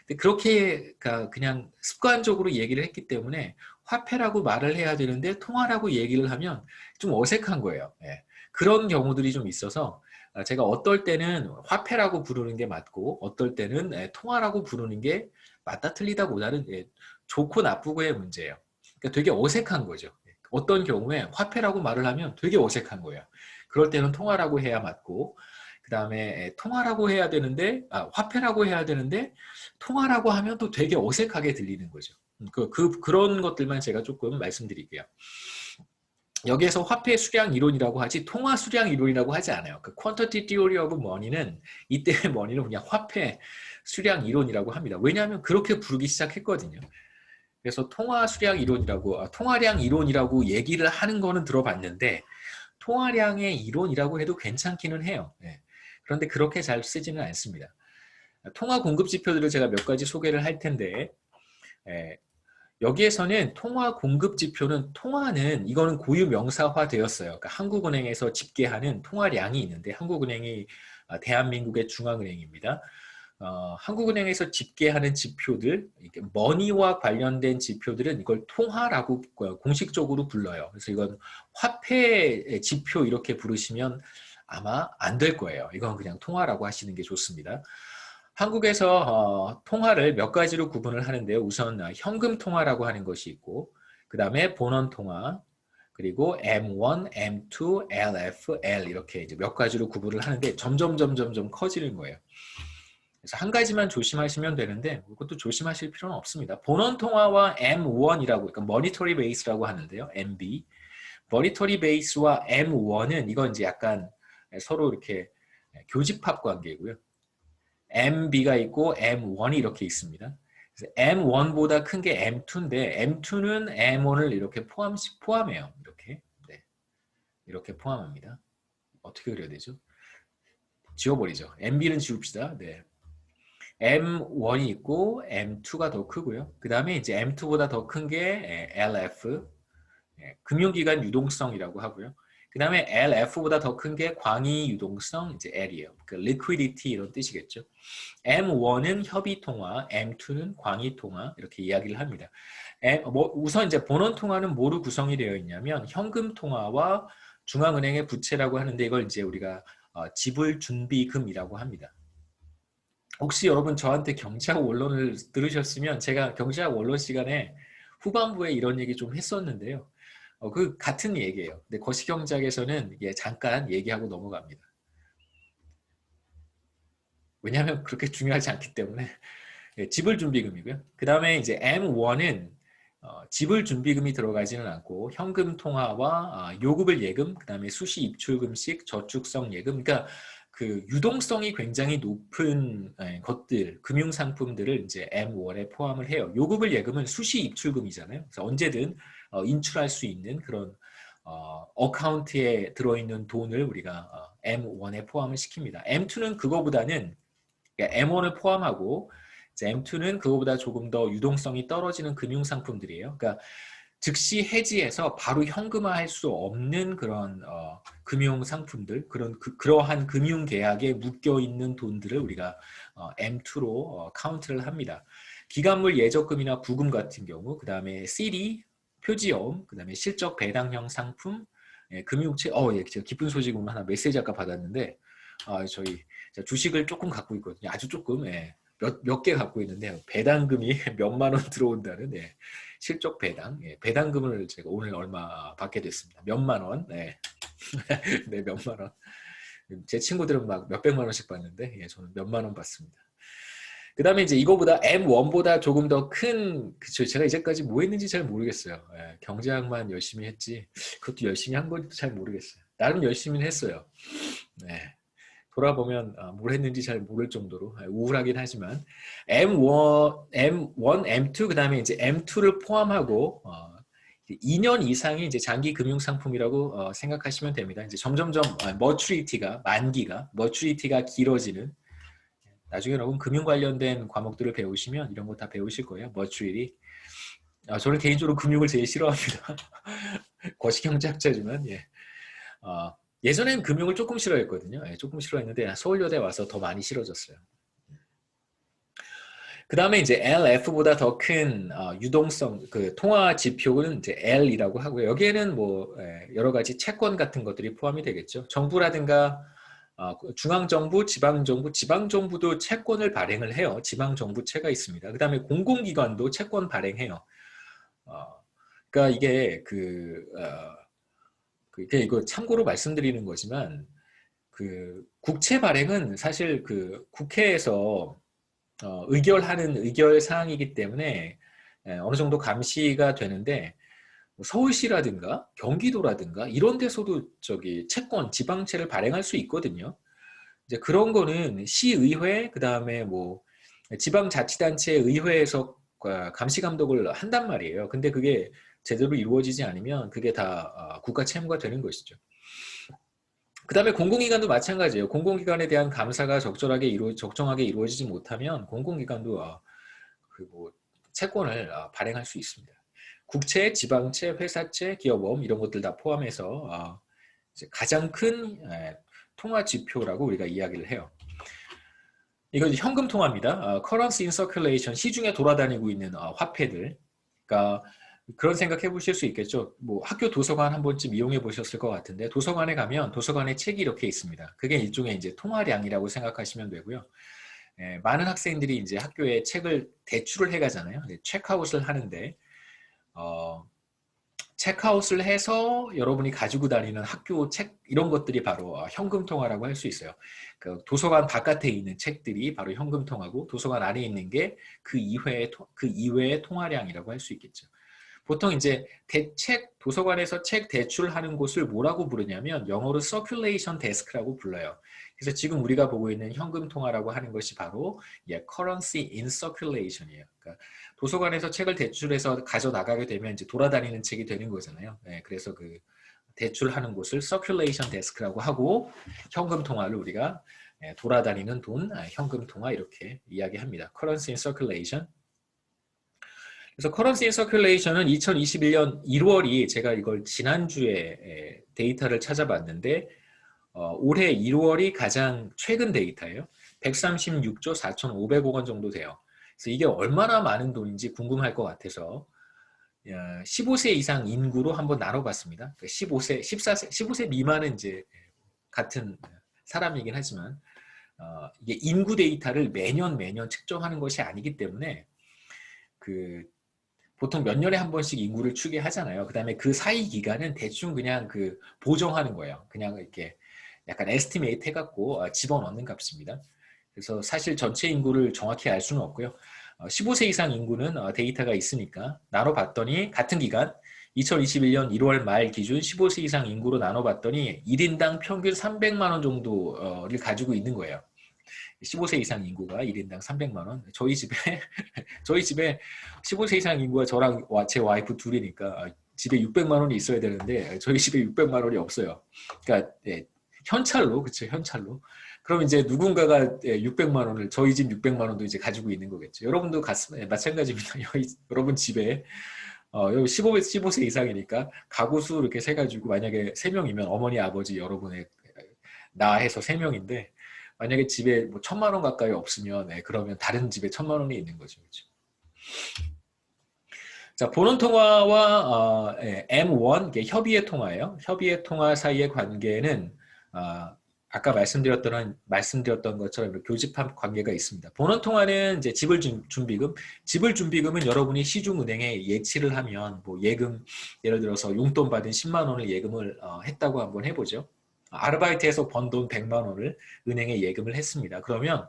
근데 그렇게 그냥 습관적으로 얘기를 했기 때문에 화폐라고 말을 해야 되는데 통화라고 얘기를 하면 좀 어색한 거예요. 예. 그런 경우들이 좀 있어서 제가 어떨 때는 화폐라고 부르는 게 맞고 어떨 때는 통화라고 부르는 게 맞다 틀리다보다는 좋고 나쁘고의 문제예요. 그러니까 되게 어색한 거죠. 어떤 경우에 화폐라고 말을 하면 되게 어색한 거예요. 그럴 때는 통화라고 해야 맞고 그 다음에 통화라고 해야 되는데 화폐라고 해야 되는데 통화라고 하면 또 되게 어색하게 들리는 거죠. 그런 것들만 제가 조금 말씀드릴게요. 여기에서 화폐 수량 이론이라고 하지 통화 수량 이론이라고 하지 않아요. 그 quantity theory of money는 이때의 money는 그냥 화폐 수량 이론이라고 합니다. 왜냐하면 그렇게 부르기 시작했거든요. 그래서 통화 수량 이론이라고 통화량 이론이라고 얘기를 하는 거는 들어봤는데 통화량의 이론이라고 해도 괜찮기는 해요. 네. 그런데 그렇게 잘 쓰지는 않습니다. 통화 공급 지표들을 제가 몇 가지 소개를 할 텐데 여기에서는 통화 공급 지표는 통화는 이거는 고유 명사화 되었어요. 그러니까 한국은행에서 집계하는 통화량이 있는데 한국은행이 대한민국의 중앙은행입니다. 한국은행에서 집계하는 지표들, 머니와 관련된 지표들은 이걸 통화라고 공식적으로 불러요. 그래서 이건 화폐 지표 이렇게 부르시면 아마 안 될 거예요. 이건 그냥 통화라고 하시는 게 좋습니다. 한국에서 통화를 몇 가지로 구분을 하는데요. 우선 현금 통화라고 하는 것이 있고 그 다음에 본원 통화 그리고 M1, M2, LF, L 이렇게 이제 몇 가지로 구분을 하는데 점점 커지는 거예요. 그래서 한 가지만 조심하시면 되는데 그것도 조심하실 필요는 없습니다. 본원 통화와 M1이라고 그러니까 Monetary Base라고 하는데요. MB. Monetary Base와 M1은 이건 이제 약간 서로 이렇게 교집합 관계고요. MB가 있고 M1이 이렇게 있습니다. 그래서 M1보다 큰 게 M2인데 M2는 M1을 이렇게 포함해요. 이렇게. 네. 이렇게 포함합니다. 어떻게 그려야 되죠? 지워버리죠. MB는 지웁시다. 네. M1이 있고 M2가 더 크고요. 그 다음에 이제 M2보다 더 큰 게 LF, 금융기관 유동성이라고 하고요. 그 다음에 LF보다 더 큰 게 광의 유동성, 이제 L이에요. 그 liquidity 이런 뜻이겠죠. M1은 협의통화, M2는 광의통화 이렇게 이야기를 합니다. 우선 이제 본원통화는 뭐로 구성이 되어 있냐면 현금통화와 중앙은행의 부채라고 하는데 이걸 이제 우리가 지불준비금이라고 합니다. 혹시 여러분 저한테 경제학 원론을 들으셨으면 제가 경제학 원론 시간에 후반부에 이런 얘기 좀 했었는데요. 그 같은 얘기예요. 근데 거시경제학에서는 잠깐 얘기하고 넘어갑니다. 왜냐하면 그렇게 중요하지 않기 때문에 지불준비금이고요. 그 다음에 이제 M1은 지불준비금이 들어가지는 않고 현금 통화와 요금을 예금, 그 다음에 수시 입출금식, 저축성 예금, 그러니까 그 유동성이 굉장히 높은 것들, 금융상품들을 이제 M1에 포함을 해요. 요금을 예금은 수시 입출금이잖아요. 그래서 언제든 인출할 수 있는 그런 어카운트에 들어있는 돈을 우리가 M1에 포함을 시킵니다. M2는 그거보다는 M1을 포함하고 M2는 그거보다 조금 더 유동성이 떨어지는 금융상품들이에요. 그러니까 즉시 해지해서 바로 현금화할 수 없는 그런 금융상품들, 그러한 금융계약에 묶여있는 돈들을 우리가 M2로 카운트를 합니다. 기간물 예적금이나 부금 같은 경우, 그 다음에 CD, 표지여움, 그 다음에 실적 배당형 상품, 금융채, 제가 기쁜 소식으로 하나 메시지 아까 받았는데, 저희 주식을 조금 갖고 있거든요. 아주 조금, 몇 개 갖고 있는데 배당금이 몇만 원 들어온다는 실적 배당, 배당금을 제가 오늘 얼마 받게 됐습니다. 몇만 원, 네, 몇만 원. 제 친구들은 막 몇백만 원씩 받는데 저는 몇만 원 받습니다. 그 다음에 이제 이거보다 M1보다 조금 더 큰, 그쵸. 제가 이제까지 뭐 했는지 잘 모르겠어요. 경제학만 열심히 했지, 그것도 열심히 한 건지도 잘 모르겠어요. 나름 열심히는 했어요. 네. 돌아보면 뭘 했는지 잘 모를 정도로 우울하긴 하지만 M1, M2 그 다음에 이제 M2를 포함하고 2년 이상이 이제 장기 금융 상품이라고 생각하시면 됩니다. 이제 점점점 머추리티가 길어지는 나중에 여러분 금융 관련된 과목들을 배우시면 이런 거 다 배우실 거예요. 머추리티. 저는 개인적으로 금융을 제일 싫어합니다. 거시경제학자지만 예전엔 금융을 조금 싫어했거든요. 조금 싫어했는데 서울여대 와서 더 많이 싫어졌어요. 그 다음에 이제 LF보다 더 큰 유동성 그 통화 지표는 이제 L이라고 하고요. 여기에는 뭐 여러 가지 채권 같은 것들이 포함이 되겠죠. 정부라든가 중앙정부, 지방정부, 지방정부도 채권을 발행을 해요. 지방정부채가 있습니다. 그 다음에 공공기관도 채권 발행해요. 그러니까 이게 이거 참고로 말씀드리는 거지만 그 국채 발행은 사실 그 국회에서 의결하는 의결 사항이기 때문에 어느 정도 감시가 되는데 뭐 서울시라든가 경기도라든가 이런 데서도 저기 채권 지방채를 발행할 수 있거든요. 이제 그런 거는 시의회 그다음에 뭐 지방자치단체 의회에서 감시 감독을 한단 말이에요. 근데 그게 제대로 이루어지지 않으면 그게 다 국가 채무가 되는 것이죠. 그 다음에 공공기관도 마찬가지예요. 공공기관에 대한 감사가 적정하게 이루어지지 못하면 공공기관도 뭐 채권을 발행할 수 있습니다. 국채, 지방채, 회사채, 기업보험 이런 것들 다 포함해서 이제 가장 큰 통화 지표라고 우리가 이야기를 해요. 이건 현금 통화입니다. currency in circulation, 시중에 돌아다니고 있는 화폐들. 그러니까 그런 생각해 보실 수 있겠죠. 뭐 학교 도서관 한 번쯤 이용해 보셨을 것 같은데 도서관에 가면 도서관에 책이 이렇게 있습니다. 그게 일종의 이제 통화량이라고 생각하시면 되고요. 많은 학생들이 이제 학교에 책을 대출을 해 가잖아요. 체크아웃을 하는데 체크아웃을 해서 여러분이 가지고 다니는 학교 책 이런 것들이 바로 현금 통화라고 할 수 있어요. 그 도서관 바깥에 있는 책들이 바로 현금 통화고 도서관 안에 있는 게 그 이외의 통화량이라고 할 수 있겠죠. 보통 이제 도서관에서 책 대출하는 곳을 뭐라고 부르냐면 영어로 circulation desk라고 불러요. 그래서 지금 우리가 보고 있는 현금 통화라고 하는 것이 바로 currency in circulation이에요. 그러니까 도서관에서 책을 대출해서 가져 나가게 되면 이제 돌아다니는 책이 되는 거잖아요. 그래서 그 대출하는 곳을 circulation desk라고 하고 현금 통화를 우리가 돌아다니는 돈, 현금 통화 이렇게 이야기합니다. currency in circulation. 그래서 currency in circulation은 2021년 1월이 제가 이걸 지난주에 데이터를 찾아봤는데 올해 1월이 가장 최근 데이터예요. 136조 4,500억 원 정도 돼요. 그래서 이게 얼마나 많은 돈인지 궁금할 것 같아서 15세 이상 인구로 한번 나눠봤습니다. 15세 미만은 이제 같은 사람이긴 하지만 이게 인구 데이터를 매년 측정하는 것이 아니기 때문에 보통 몇 년에 한 번씩 인구를 추계하잖아요. 그 다음에 그 사이 기간은 대충 그냥 보정하는 거예요. 그냥 이렇게 약간 에스티메이트 해갖고 집어넣는 값입니다. 그래서 사실 전체 인구를 정확히 알 수는 없고요. 15세 이상 인구는 데이터가 있으니까 나눠봤더니 같은 기간 2021년 1월 말 기준 15세 이상 인구로 나눠봤더니 1인당 평균 300만 원 정도를 가지고 있는 거예요. 15세 이상 인구가 1인당 300만 원. 저희 집에 15세 이상 인구가 저랑 제 와이프 둘이니까 집에 600만 원이 있어야 되는데 저희 집에 600만 원이 없어요. 그러니까 현찰로, 그렇죠? 현찰로. 그럼 이제 누군가가 600만 원을 저희 집 600만 원도 이제 가지고 있는 거겠죠. 여러분도 마찬가지입니다. 여러분 집에 여기 15세 이상이니까 가구 수 이렇게 세가지고 만약에 3명이면 어머니, 아버지, 여러분의 나 해서 3명인데 만약에 집에 뭐 1,000만 원 가까이 없으면 그러면 다른 집에 1,000만 원이 있는 거죠. 그렇죠? 자, 본원 통화와 M1 이게 협의의 통화예요. 협의의 통화 사이의 관계는 아까 말씀드렸던 것처럼 교집합 관계가 있습니다. 본원 통화는 이제 지불 준비금은 여러분이 시중은행에 예치를 하면 뭐 예금 예를 들어서 용돈 받은 10만 원을 예금을 했다고 한번 해보죠. 아르바이트에서 번 돈 100만 원을 은행에 예금을 했습니다. 그러면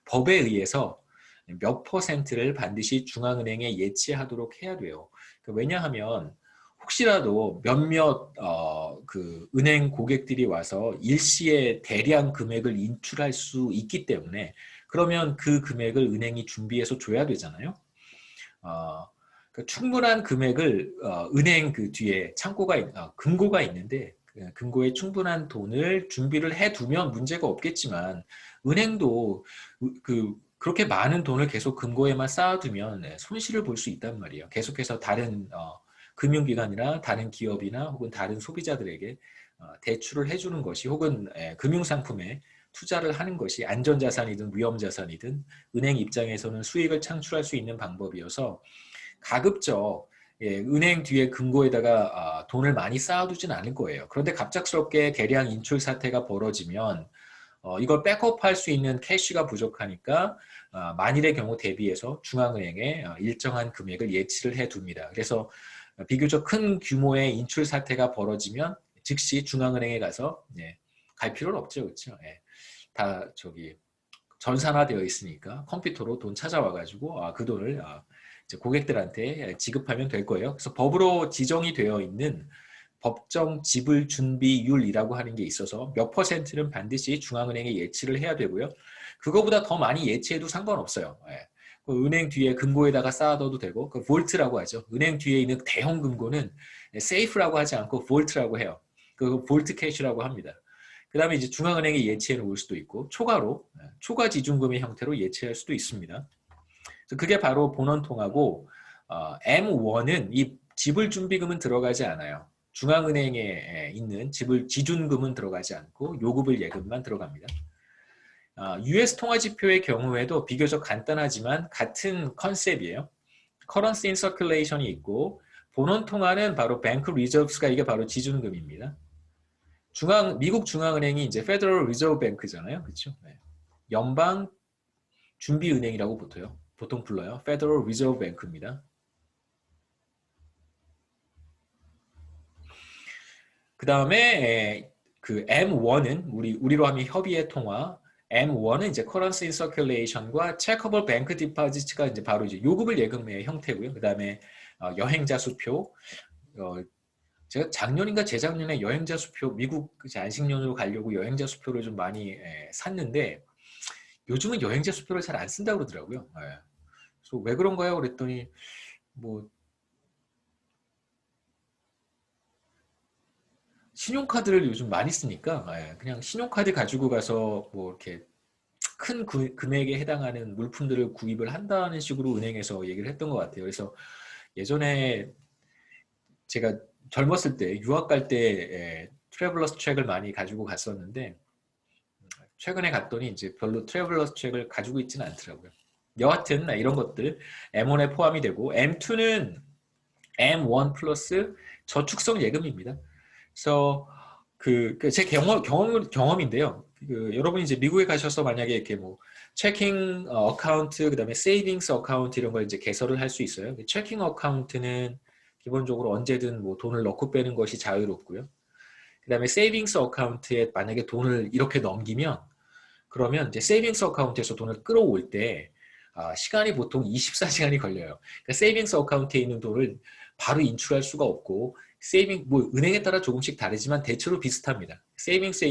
법에 의해서 몇 %를 반드시 중앙은행에 예치하도록 해야 돼요. 왜냐하면 혹시라도 몇몇 은행 고객들이 와서 일시에 대량 금액을 인출할 수 있기 때문에 그러면 그 금액을 은행이 준비해서 줘야 되잖아요. 충분한 금액을 은행 그 뒤에 금고가 있는데 금고에 충분한 돈을 준비를 해두면 문제가 없겠지만 은행도 그렇게 많은 돈을 계속 금고에만 쌓아두면 손실을 볼 수 있단 말이에요. 계속해서 다른 금융기관이나 다른 기업이나 혹은 다른 소비자들에게 대출을 해주는 것이 혹은 금융상품에 투자를 하는 것이 안전자산이든 위험자산이든 은행 입장에서는 수익을 창출할 수 있는 방법이어서 가급적 은행 뒤에 금고에다가 돈을 많이 쌓아두진 않을 거예요. 그런데 갑작스럽게 대량 인출 사태가 벌어지면 이걸 백업할 수 있는 캐시가 부족하니까 만일의 경우 대비해서 중앙은행에 일정한 금액을 예치를 해둡니다. 그래서 비교적 큰 규모의 인출 사태가 벌어지면 즉시 중앙은행에 가서 갈 필요는 없죠, 그렇죠? 다 전산화되어 있으니까 컴퓨터로 돈 찾아와가지고 그 돈을 이제 고객들한테 지급하면 될 거예요. 그래서 법으로 지정이 되어 있는 법정 지불 준비율이라고 하는 게 있어서 몇 퍼센트는 반드시 중앙은행에 예치를 해야 되고요. 그거보다 더 많이 예치해도 상관없어요. 그 은행 뒤에 금고에다가 쌓아둬도 되고 그 볼트라고 하죠. 은행 뒤에 있는 대형 금고는 세이프라고 하지 않고 볼트라고 해요. 그 볼트 캐시라고 합니다. 그 다음에 이제 중앙은행에 예치해 놓을 수도 있고 초과로 초과 지준금의 형태로 예치할 수도 있습니다. 그게 바로 본원통화고 M1은 이 지불준비금은 들어가지 않아요. 중앙은행에 있는 지준금은 들어가지 않고 요구불 예금만 들어갑니다. US 통화지표의 경우에도 비교적 간단하지만 같은 컨셉이에요. Currency in Circulation이 있고 본원통화는 바로 Bank Reserves가 이게 바로 지준금입니다. 미국 중앙은행이 이제 Federal Reserve Bank잖아요, 그렇죠? 연방 준비은행이라고 보통 불러요. Federal Reserve Bank입니다. 그 다음에 그 M1은 우리로 하면 협의의 통화. M1은 이제 Currency in Circulation과 Checkable Bank Deposits가 이제 바로 이제 요구불 예금의 형태고요. 그 다음에 여행자 수표. 제가 작년인가 재작년에 여행자 수표 미국 안식년으로 가려고 여행자 수표를 좀 많이 샀는데 요즘은 여행자 수표를 잘 안 쓴다고 그러더라고요. 그래서 왜 그런가요? 그랬더니 뭐 신용카드를 요즘 많이 쓰니까 그냥 신용카드 가지고 가서 뭐 이렇게 큰 금액에 해당하는 물품들을 구입을 한다는 식으로 은행에서 얘기를 했던 것 같아요. 그래서 예전에 제가 젊었을 때 유학 갈 때 트래블러스 책을 많이 가지고 갔었는데 최근에 갔더니 이제 별로 트래블러스 책을 가지고 있지는 않더라고요. 여하튼 이런 것들 M1에 포함이 되고 M2는 M1 플러스 저축성 예금입니다. 그래서 제 경험인데요. 여러분이 이제 미국에 가셔서 만약에 이렇게 뭐 체킹 어카운트 그다음에 세이빙스 어카운트 이런 걸 이제 개설을 할 수 있어요. 체킹 어카운트는 기본적으로 언제든 뭐 돈을 넣고 빼는 것이 자유롭고요. 그다음에 세이빙스 어카운트에 만약에 돈을 이렇게 넘기면 그러면 이제 세이빙스 어카운트에서 돈을 끌어올 때 시간이 보통 24시간이 걸려요. 그러니까 세이빙스 어카운트에 있는 돈을 바로 인출할 수가 없고 뭐 은행에 따라 조금씩 다르지만 대체로 비슷합니다. 세이빙스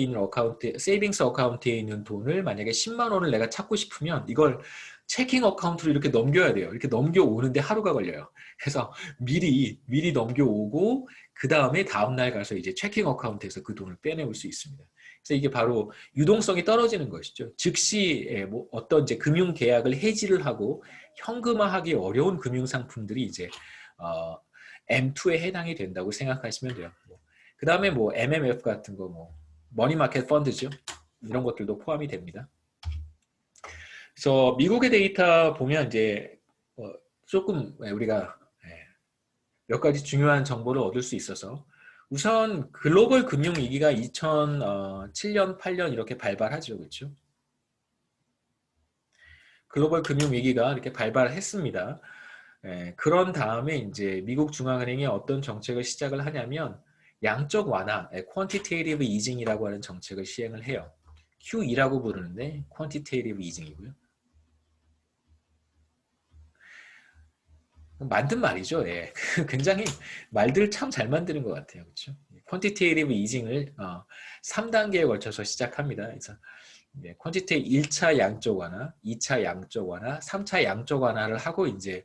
어카운트에 있는 돈을 만약에 10만 원을 내가 찾고 싶으면 이걸 체킹 어카운트로 이렇게 넘겨야 돼요. 이렇게 넘겨오는데 하루가 걸려요. 그래서 미리 넘겨오고 그 다음에 다음날 가서 이제 체킹 어카운트에서 그 돈을 빼내올 수 있습니다. 그래서 이게 바로 유동성이 떨어지는 것이죠. 즉시 뭐 어떤 이제 금융 계약을 해지를 하고 현금화하기 어려운 금융 상품들이 이제 M2에 해당이 된다고 생각하시면 돼요. 그 다음에 뭐 MMF 같은 거, 뭐 머니마켓 펀드죠. 이런 것들도 포함이 됩니다. 그래서 미국의 데이터 보면 이제 조금 우리가 몇 가지 중요한 정보를 얻을 수 있어서 우선 글로벌 금융위기가 2007년, 8년 이렇게 발발하죠. 그렇죠? 글로벌 금융위기가 이렇게 발발했습니다. 그런 다음에 이제 미국 중앙은행이 어떤 정책을 시작을 하냐면 양적 완화, quantitative easing이라고 하는 정책을 시행을 해요. QE라고 부르는데 quantitative easing이고요. 만든 말이죠. 굉장히 말들을 참 잘 만드는 것 같아요. 그렇죠? quantitative easing을 3단계에 걸쳐서 시작합니다. 그래서 quantitative 1차 양적 완화, 2차 양적 완화, 3차 양적 완화를 하고 이제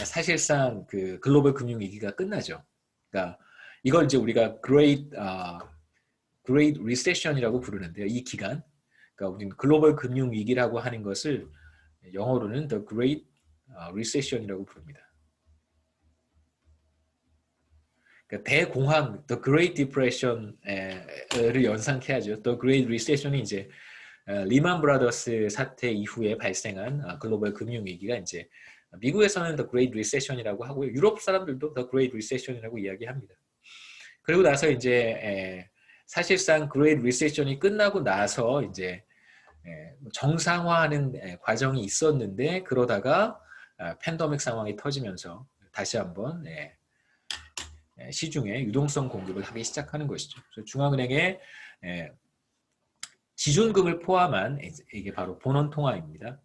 사실상 그 글로벌 금융 위기가 끝나죠. 그러니까 이걸 이제 우리가 Great Recession이라고 부르는데요. 이 기간, 그러니까 우리는 글로벌 금융 위기라고 하는 것을 영어로는 The Great Recession이라고 부릅니다. 그러니까 대공황, The Great Depression을 연상케 하죠. The Great Recession이 이제 리만 브라더스 사태 이후에 발생한 글로벌 금융 위기가 이제 미국에서는 The Great Recession이라고 하고요. 유럽 사람들도 The Great Recession이라고 이야기합니다. 그리고 나서 이제 사실상 Great Recession이 끝나고 나서 이제 정상화하는 과정이 있었는데 그러다가 팬데믹 상황이 터지면서 다시 한번 시중에 유동성 공급을 하기 시작하는 것이죠. 그래서 중앙은행의 지준금을 포함한 이게 바로 본원 통화입니다.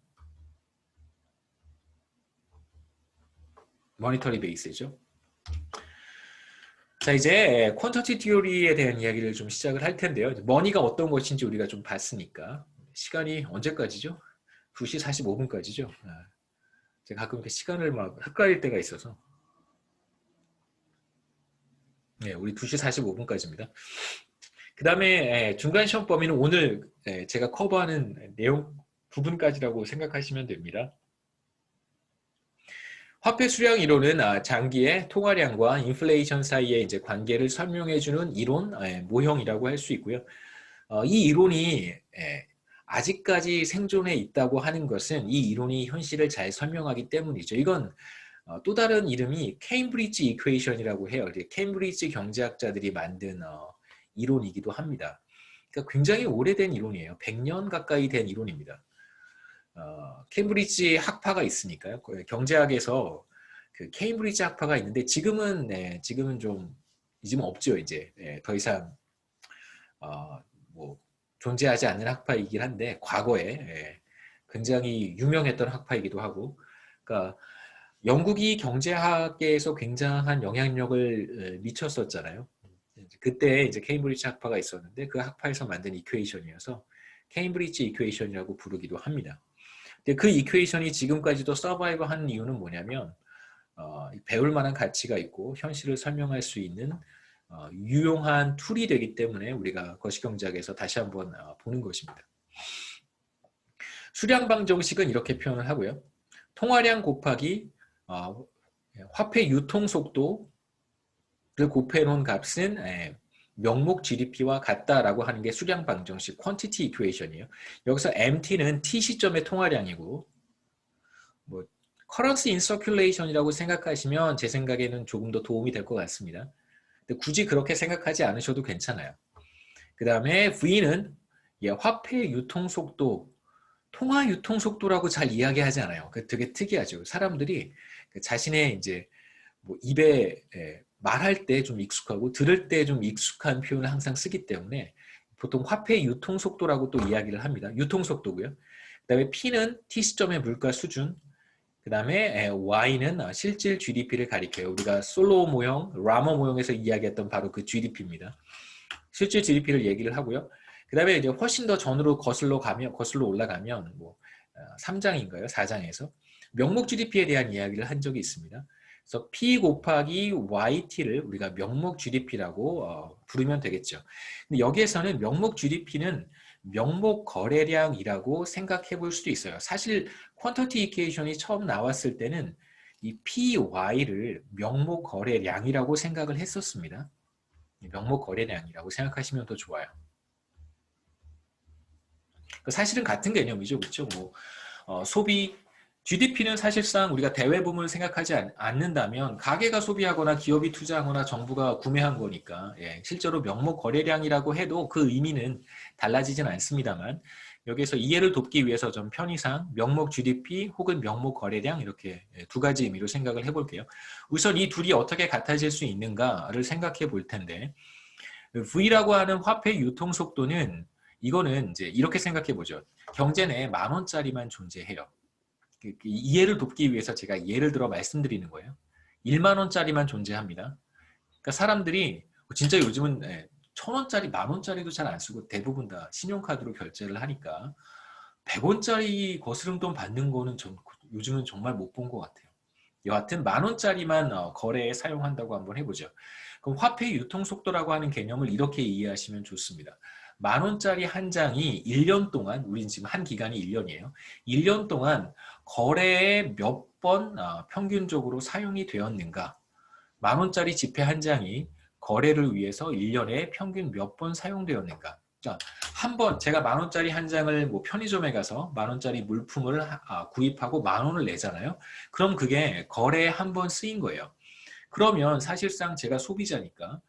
모니터리 베이스죠. 자, 이제 퀀터티 티오리에 대한 이야기를 좀 시작을 할 텐데요. 머니가 어떤 것인지 우리가 좀 봤으니까 시간이 언제까지죠? 2시 45분까지죠. 제가 가끔 이렇게 시간을 막 헷갈릴 때가 있어서 네, 우리 2시 45분까지입니다. 그 다음에 중간 시험 범위는 오늘 제가 커버하는 내용 부분까지라고 생각하시면 됩니다. 화폐 수량 이론은 장기의 통화량과 인플레이션 사이의 이제 관계를 설명해주는 이론, 모형이라고 할 수 있고요. 이 이론이 아직까지 생존해 있다고 하는 것은 이 이론이 현실을 잘 설명하기 때문이죠. 이건 또 다른 이름이 케임브리지 이퀘이션이라고 해요. 케임브리지 경제학자들이 만든 이론이기도 합니다. 그러니까 굉장히 오래된 이론이에요. 100년 가까이 된 이론입니다. 케임브리지 학파가 있으니까요. 경제학에서 그 케임브리지 학파가 있는데 지금은 지금은 없죠. 이제 더 이상 뭐 존재하지 않는 학파이긴 한데 과거에 굉장히 유명했던 학파이기도 하고, 그러니까 영국이 경제학계에서 굉장한 영향력을 미쳤었잖아요. 그때 이제 케임브리지 학파가 있었는데 그 학파에서 만든 이퀘이션이어서 케임브리지 이퀘이션이라고 부르기도 합니다. 근데 그 이퀘이션이 지금까지도 서바이브하는 이유는 뭐냐면 배울 만한 가치가 있고 현실을 설명할 수 있는 유용한 툴이 되기 때문에 우리가 거시경제학에서 다시 한번 보는 것입니다. 수량방 정식은 이렇게 표현을 하고요. 통화량 곱하기 화폐 유통 속도를 곱해놓은 값은 명목 GDP와 같다라고 하는 게 수량 방정식 퀀티티 이퀘이션이에요. 여기서 MT는 T 시점의 통화량이고 뭐 커런시 인 서큘레이션이라고 생각하시면 제 생각에는 조금 더 도움이 될 것 같습니다. 근데 굳이 그렇게 생각하지 않으셔도 괜찮아요. 그 다음에 V는 화폐 유통 속도, 통화 유통 속도라고 잘 이야기하지 않아요. 되게 특이하죠. 사람들이 자신의 이제 뭐 입에 말할 때 좀 익숙하고 들을 때 좀 익숙한 표현을 항상 쓰기 때문에 보통 화폐 유통 속도라고 또 이야기를 합니다. 유통 속도고요. 그 다음에 P는 T 시점의 물가 수준, 그 다음에 Y는 실질 GDP를 가리켜요. 우리가 솔로우 모형, 라머 모형에서 이야기했던 바로 그 GDP입니다. 실질 GDP를 얘기를 하고요. 그 다음에 이제 훨씬 더 전으로 거슬러 올라가면 뭐 3장인가요? 4장에서 명목 GDP에 대한 이야기를 한 적이 있습니다. 그래서 P 곱하기 YT를 우리가 명목 GDP라고 부르면 되겠죠. 근데 여기에서는 명목 GDP는 명목 거래량이라고 생각해 볼 수도 있어요. 사실 퀀터티 이퀘이션이 처음 나왔을 때는 이 PY를 명목 거래량이라고 생각을 했었습니다. 명목 거래량이라고 생각하시면 더 좋아요. 사실은 같은 개념이죠, 그렇죠? 뭐 소비 GDP는 사실상 우리가 대외부문을 생각하지 않는다면 가게가 소비하거나 기업이 투자하거나 정부가 구매한 거니까 실제로 명목 거래량이라고 해도 그 의미는 달라지진 않습니다만 여기서 이해를 돕기 위해서 좀 편의상 명목 GDP 혹은 명목 거래량 이렇게 두 가지 의미로 생각을 해볼게요. 우선 이 둘이 어떻게 같아질 수 있는가를 생각해 볼 텐데 V라고 하는 화폐 유통 속도는 이거는 이제 이렇게 생각해 보죠. 경제 내에 10,000원짜리만 존재해요. 이해를 돕기 위해서 제가 예를 들어 말씀드리는 거예요. 10,000원짜리만 존재합니다. 그러니까 사람들이 진짜 요즘은 1,000원짜리, 10,000원짜리도 잘 안 쓰고 대부분 다 신용카드로 결제를 하니까 100원짜리 거스름돈 받는 거는 요즘은 정말 못 본 것 같아요. 여하튼 10,000원짜리만 거래에 사용한다고 한번 해보죠. 그럼 화폐 유통 속도라고 하는 개념을 이렇게 이해하시면 좋습니다. 10,000원짜리 한 장이 1년 동안, 우린 지금 한 기간이 1년이에요. 1년 동안 거래에 몇 번 평균적으로 사용이 되었는가? 10,000원짜리 지폐 한 장이 거래를 위해서 1년에 평균 몇 번 사용되었는가? 자, 한번 제가 10,000원짜리 한 장을 뭐 편의점에 가서 10,000원짜리 물품을 구입하고 10,000원을 내잖아요. 그럼 그게 거래에 한 번 쓰인 거예요. 그러면 사실상 제가 소비자니까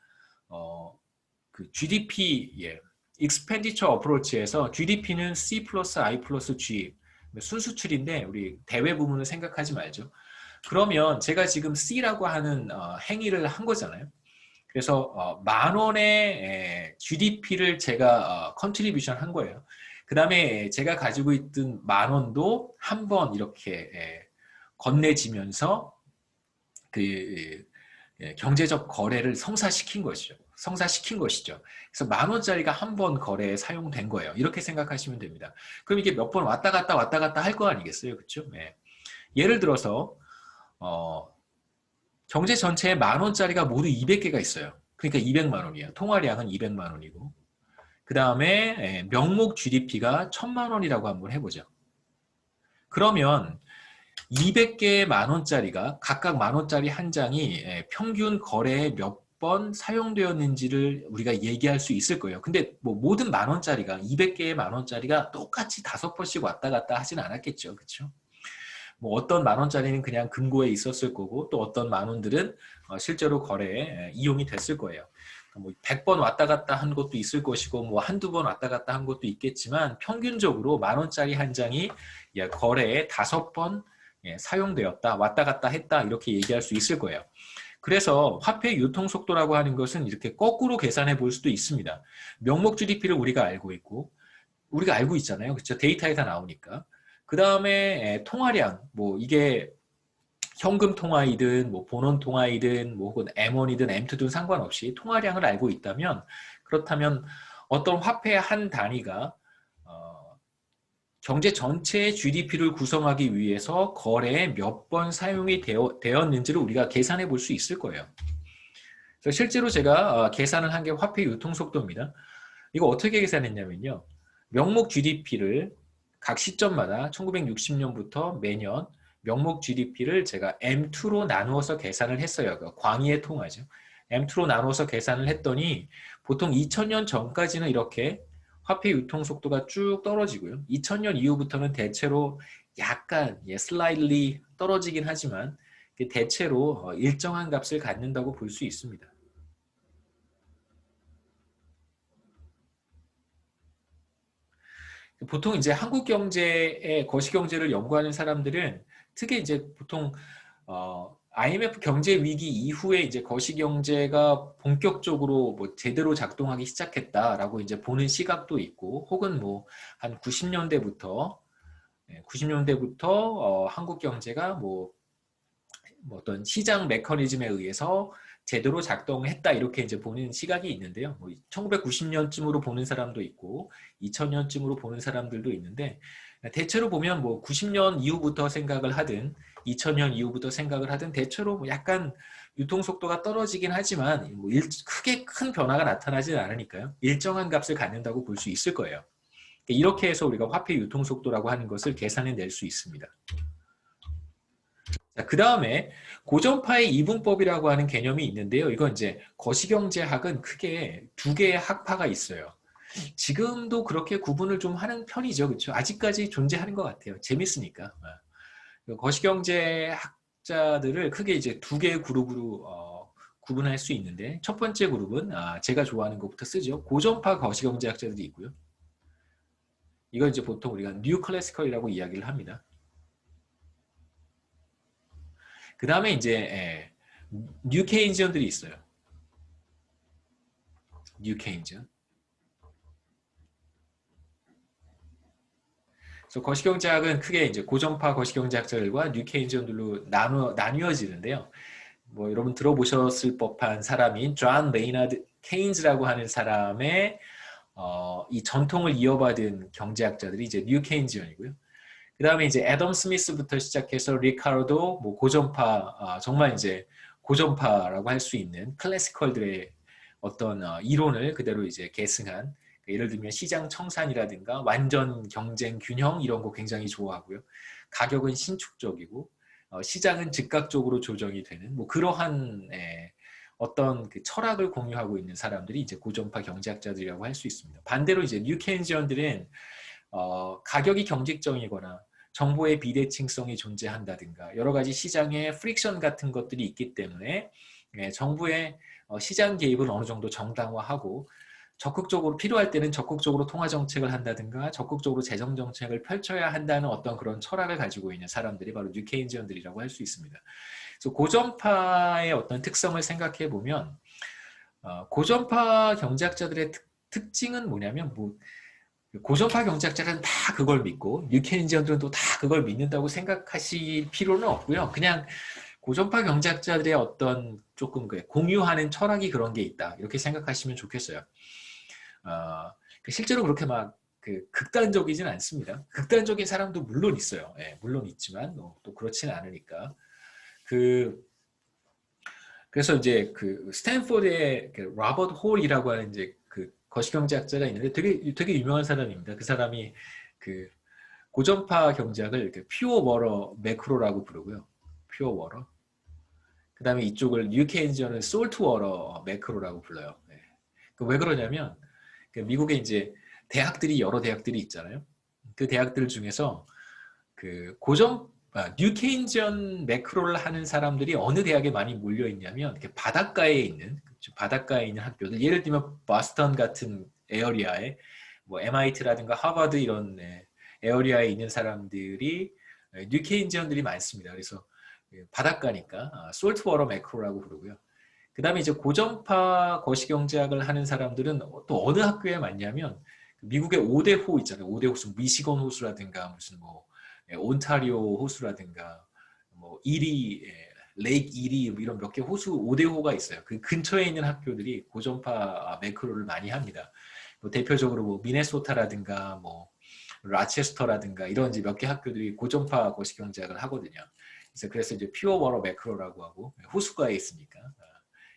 그 GDP, expenditure approach에서 GDP는 C 플러스 I 플러스 G 순수출인데 우리 대외 부분을 생각하지 말죠. 그러면 제가 지금 C라고 하는 행위를 한 거잖아요. 그래서 10,000원의 GDP를 제가 컨트리뷰션 한 거예요. 그 다음에 제가 가지고 있던 10,000원도 한 번 이렇게 건네지면서 그 경제적 거래를 성사시킨 것이죠. 그래서 10,000원짜리가 한 번 거래에 사용된 거예요. 이렇게 생각하시면 됩니다. 그럼 이게 몇 번 왔다 갔다 할 거 아니겠어요, 그렇죠? 네. 예를 들어서 경제 전체에 10,000원짜리가 모두 200개가 있어요. 그러니까 200만 원이에요. 통화량은 200만 원이고. 그 다음에 명목 GDP가 1,000만 원이라고 한번 해보죠. 그러면 200개의 10,000원짜리가 각각 10,000원짜리 한 장이 평균 거래에 몇 번 사용되었는지를 우리가 얘기할 수 있을 거예요. 근데 뭐 모든 10,000원짜리가 200개의 10,000원짜리가 똑같이 5번씩 왔다 갔다 하진 않았겠죠. 그렇죠? 뭐 어떤 10,000원짜리는 그냥 금고에 있었을 거고 또 어떤 10,000원들은 실제로 거래에 이용이 됐을 거예요. 뭐 100번 왔다 갔다 한 것도 있을 것이고 뭐 한두 번 왔다 갔다 한 것도 있겠지만 평균적으로 10,000원짜리 한 장이 거래에 5번 사용되었다, 왔다 갔다 했다 이렇게 얘기할 수 있을 거예요. 그래서 화폐 유통 속도라고 하는 것은 이렇게 거꾸로 계산해 볼 수도 있습니다. 명목 GDP를 우리가 알고 있고 우리가 알고 있잖아요. 그렇죠? 데이터에 다 나오니까. 그 다음에 통화량, 뭐 이게 현금 통화이든 뭐 본원 통화이든 뭐 혹은 M1이든 M2든 상관없이 통화량을 알고 있다면 그렇다면 어떤 화폐의 한 단위가 경제 전체의 GDP를 구성하기 위해서 거래에 몇 번 사용이 되었는지를 우리가 계산해 볼 수 있을 거예요. 그래서 실제로 제가 계산을 한 게 화폐 유통 속도입니다. 이거 어떻게 계산했냐면요. 명목 GDP를 각 시점마다 1960년부터 매년 명목 GDP를 제가 M2로 나누어서 계산을 했어요. 광의의 통화죠. M2로 나누어서 계산을 했더니 보통 2000년 전까지는 이렇게 화폐 유통 속도가 쭉 떨어지고요. 2000년 이후부터는 대체로 약간 slightly 떨어지긴 하지만 대체로 일정한 값을 갖는다고 볼 수 있습니다. 보통 이제 한국 경제의 거시경제를 연구하는 사람들은 특히 이제 보통 IMF 경제 위기 이후에 이제 거시경제가 본격적으로 뭐 제대로 작동하기 시작했다라고 이제 보는 시각도 있고, 혹은 뭐 한 90년대부터 한국 경제가 뭐 어떤 시장 메커니즘에 의해서 제대로 작동했다 이렇게 이제 보는 시각이 있는데요. 뭐 1990년쯤으로 보는 사람도 있고 2000년쯤으로 보는 사람들도 있는데 대체로 보면 뭐 90년 이후부터 생각을 하든 2000년 이후부터 생각을 하든 대체로 뭐 약간 유통 속도가 떨어지긴 하지만 뭐 크게 큰 변화가 나타나지는 않으니까요. 일정한 값을 갖는다고 볼 수 있을 거예요. 이렇게 해서 우리가 화폐 유통 속도라고 하는 것을 계산해 낼 수 있습니다. 그 다음에 고전파의 이분법이라고 하는 개념이 있는데요. 이건 이제 거시경제학은 크게 두 개의 학파가 있어요. 지금도 그렇게 구분을 좀 하는 편이죠. 그렇죠? 아직까지 존재하는 것 같아요. 재밌으니까. 거시경제학자들을 크게 이제 두 개의 그룹으로 구분할 수 있는데 첫 번째 그룹은 제가 좋아하는 것부터 쓰죠. 고전파 거시경제학자들이 있고요. 이걸 이제 보통 우리가 뉴 클래시컬이라고 이야기를 합니다. 그 다음에 이제 뉴 케인지언들이 있어요. 뉴 케인지언. 그래서 거시경제학은 크게 이제 고전파 거시경제학자들과 뉴 케인지언들로 나뉘어지는데요. 뭐 여러분 들어보셨을 법한 사람인 존 메이너드 케인즈라고 하는 사람의 이 전통을 이어받은 경제학자들이 이제 뉴 케인지언이고요. 그 다음에 이제 애덤 스미스부터 시작해서 리카르도, 뭐 고전파, 정말 이제 고전파라고 할 수 있는 클래시컬들의 어떤 이론을 그대로 이제 계승한, 예를 들면 시장 청산이라든가 완전 경쟁 균형 이런 거 굉장히 좋아하고요. 가격은 신축적이고 시장은 즉각적으로 조정이 되는 뭐 그러한 어떤 그 철학을 공유하고 있는 사람들이 이제 고전파 경제학자들이라고 할 수 있습니다. 반대로 이제 뉴 케인지언들은 가격이 경직적이거나 정보의 비대칭성이 존재한다든가 여러 가지 시장의 프릭션 같은 것들이 있기 때문에 정부의 시장 개입을 어느 정도 정당화하고 적극적으로 필요할 때는 적극적으로 통화 정책을 한다든가 적극적으로 재정 정책을 펼쳐야 한다는 어떤 그런 철학을 가지고 있는 사람들이 바로 뉴 케인지언들이라고 할 수 있습니다. 그래서 고전파의 어떤 특성을 생각해 보면 고전파 경제학자들의 특징은 뭐냐면 고전파 경제학자들은 다 그걸 믿고 뉴 케인지언들은 또 다 그걸 믿는다고 생각하실 필요는 없고요. 그냥 고전파 경제학자들의 어떤 조금 공유하는 철학이 그런 게 있다 이렇게 생각하시면 좋겠어요. 실제로 그렇게 막 극단적이진 않습니다. 극단적인 사람도 물론 있어요. 물론 있지만 또 그렇지는 않으니까. 그래서 이제 스탠포드의 로버트 홀이라고 하는 이제 거시경제학자가 있는데 되게 유명한 사람입니다. 그 사람이 고전파 경제학을 퓨어 워러 매크로라고 부르고요. 퓨어 워러. 그 다음에 이쪽을 뉴 케인지언은 솔트 워러 매크로라고 불러요. 왜 그러냐면 미국에 이제 여러 대학들이 있잖아요. 그 대학들 중에서 뉴 케인지언 매크로를 하는 사람들이 어느 대학에 많이 몰려 있냐면 바닷가에 있는 학교들, 예를 들면 보스턴 같은 에어리아에 뭐 MIT라든가 하버드 이런 에어리아에 있는 사람들이 뉴 케인지언들이 많습니다. 그래서 바닷가니까 솔트워러 매크로라고 부르고요. 그 다음에 이제 고전파 거시경제학을 하는 사람들은 또 어느 학교에 많냐면 미국의 5대 호 있잖아요. 5대 호수, 미시건 호수라든가 무슨 온타리오 호수라든가 이리, 레이크 이리 이런 몇 개 호수 5대 호가 있어요. 그 근처에 있는 학교들이 고전파 매크로를 많이 합니다. 대표적으로 미네소타라든가 라체스터라든가 이런 몇 개 학교들이 고전파 거시경제학을 하거든요. 그래서 이제 퓨어 워러 매크로라고 하고 호수가에 있으니까.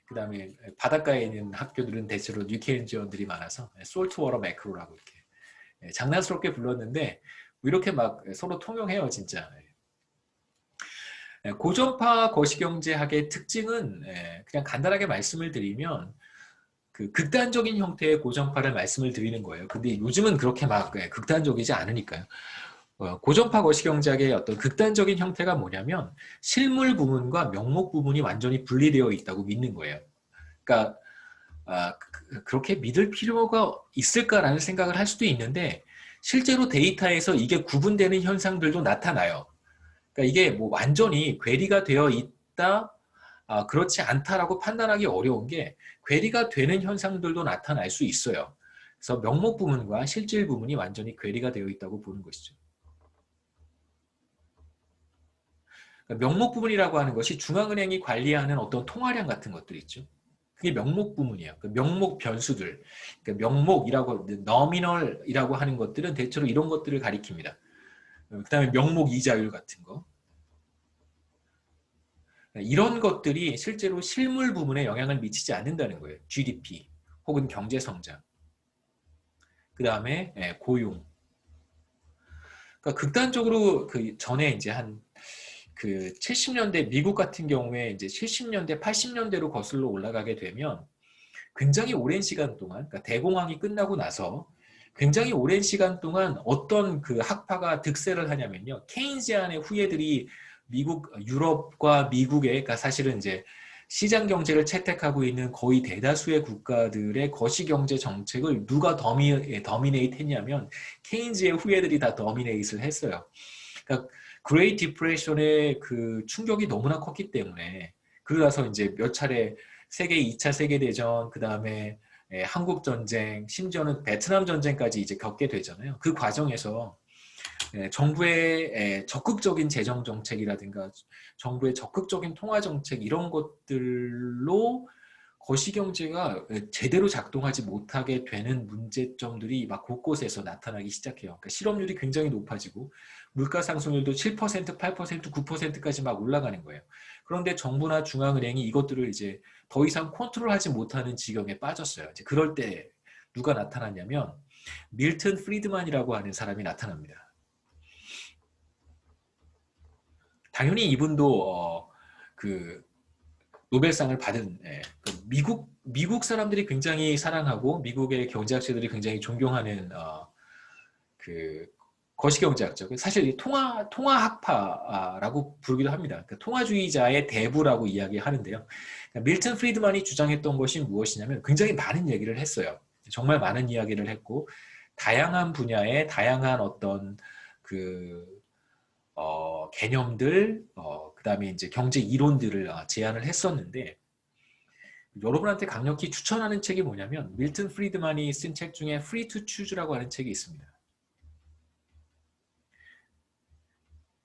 그 다음에 바닷가에 있는 학교들은 대체로 뉴 케인지언들이 많아서 솔트 워러 매크로라고 이렇게 장난스럽게 불렀는데 이렇게 막 서로 통용해요, 진짜. 고전파 거시경제학의 특징은 그냥 간단하게 말씀을 드리면 극단적인 형태의 고전파를 말씀을 드리는 거예요. 근데 요즘은 그렇게 막 극단적이지 않으니까요. 고전파 거시경제학의 어떤 극단적인 형태가 뭐냐면 실물 부분과 명목 부분이 완전히 분리되어 있다고 믿는 거예요. 그러니까 그렇게 믿을 필요가 있을까라는 생각을 할 수도 있는데 실제로 데이터에서 이게 구분되는 현상들도 나타나요. 그러니까 이게 완전히 괴리가 되어 있다, 그렇지 않다라고 판단하기 어려운 게 괴리가 되는 현상들도 나타날 수 있어요. 그래서 명목 부분과 실질 부분이 완전히 괴리가 되어 있다고 보는 것이죠. 그러니까 명목 부분이라고 하는 것이 중앙은행이 관리하는 어떤 통화량 같은 것들 있죠. 그게 명목 부분이에요. 명목 변수들, 명목이라고 너미널이라고 하는 것들은 대체로 이런 것들을 가리킵니다. 그 다음에 명목 이자율 같은 거. 이런 것들이 실제로 실물 부분에 영향을 미치지 않는다는 거예요. GDP 혹은 경제 성장. 그 다음에 고용. 그러니까 극단적으로 전에 이제 한 70년대 미국 같은 경우에 이제 70년대, 80년대로 거슬러 올라가게 되면 굉장히 오랜 시간 동안, 그러니까 대공황이 끝나고 나서 굉장히 오랜 시간 동안 어떤 학파가 득세를 하냐면요. 케인지안의 후예들이 유럽과 미국에, 그러니까 사실은 이제 시장 경제를 채택하고 있는 거의 대다수의 국가들의 거시경제 정책을 누가 더미네이트 했냐면 케인즈의 후예들이 다 더미네이트를 했어요. 그러니까 그레이트 디프레션의 충격이 너무나 컸기 때문에 그러고서 이제 몇 차례 2차 세계대전, 그 다음에 한국전쟁, 심지어는 베트남 전쟁까지 이제 겪게 되잖아요. 그 과정에서 정부의 적극적인 재정 정책이라든가 정부의 적극적인 통화 정책 이런 것들로 거시경제가 제대로 작동하지 못하게 되는 문제점들이 막 곳곳에서 나타나기 시작해요. 그러니까 실업률이 굉장히 높아지고 물가 상승률도 7%, 8%, 9%까지 막 올라가는 거예요. 그런데 정부나 중앙은행이 이것들을 이제 더 이상 컨트롤하지 못하는 지경에 빠졌어요. 이제 그럴 때 누가 나타났냐면 밀턴 프리드만이라고 하는 사람이 나타납니다. 당연히 이분도 노벨상을 받은 미국 사람들이 굉장히 사랑하고 미국의 경제학자들이 굉장히 존경하는 그 거시경제학자. 사실 이 통화학파라고 부르기도 합니다. 그러니까 통화주의자의 대부라고 이야기하는데요. 그러니까 밀턴 프리드만이 주장했던 것이 무엇이냐면 굉장히 많은 얘기를 했어요. 정말 많은 이야기를 했고 다양한 분야의 다양한 어떤 개념들, 그다음에 이제 경제 이론들을 제안을 했었는데 여러분한테 강력히 추천하는 책이 뭐냐면 밀턴 프리드만이 쓴 책 중에 Free to Choose라고 하는 책이 있습니다.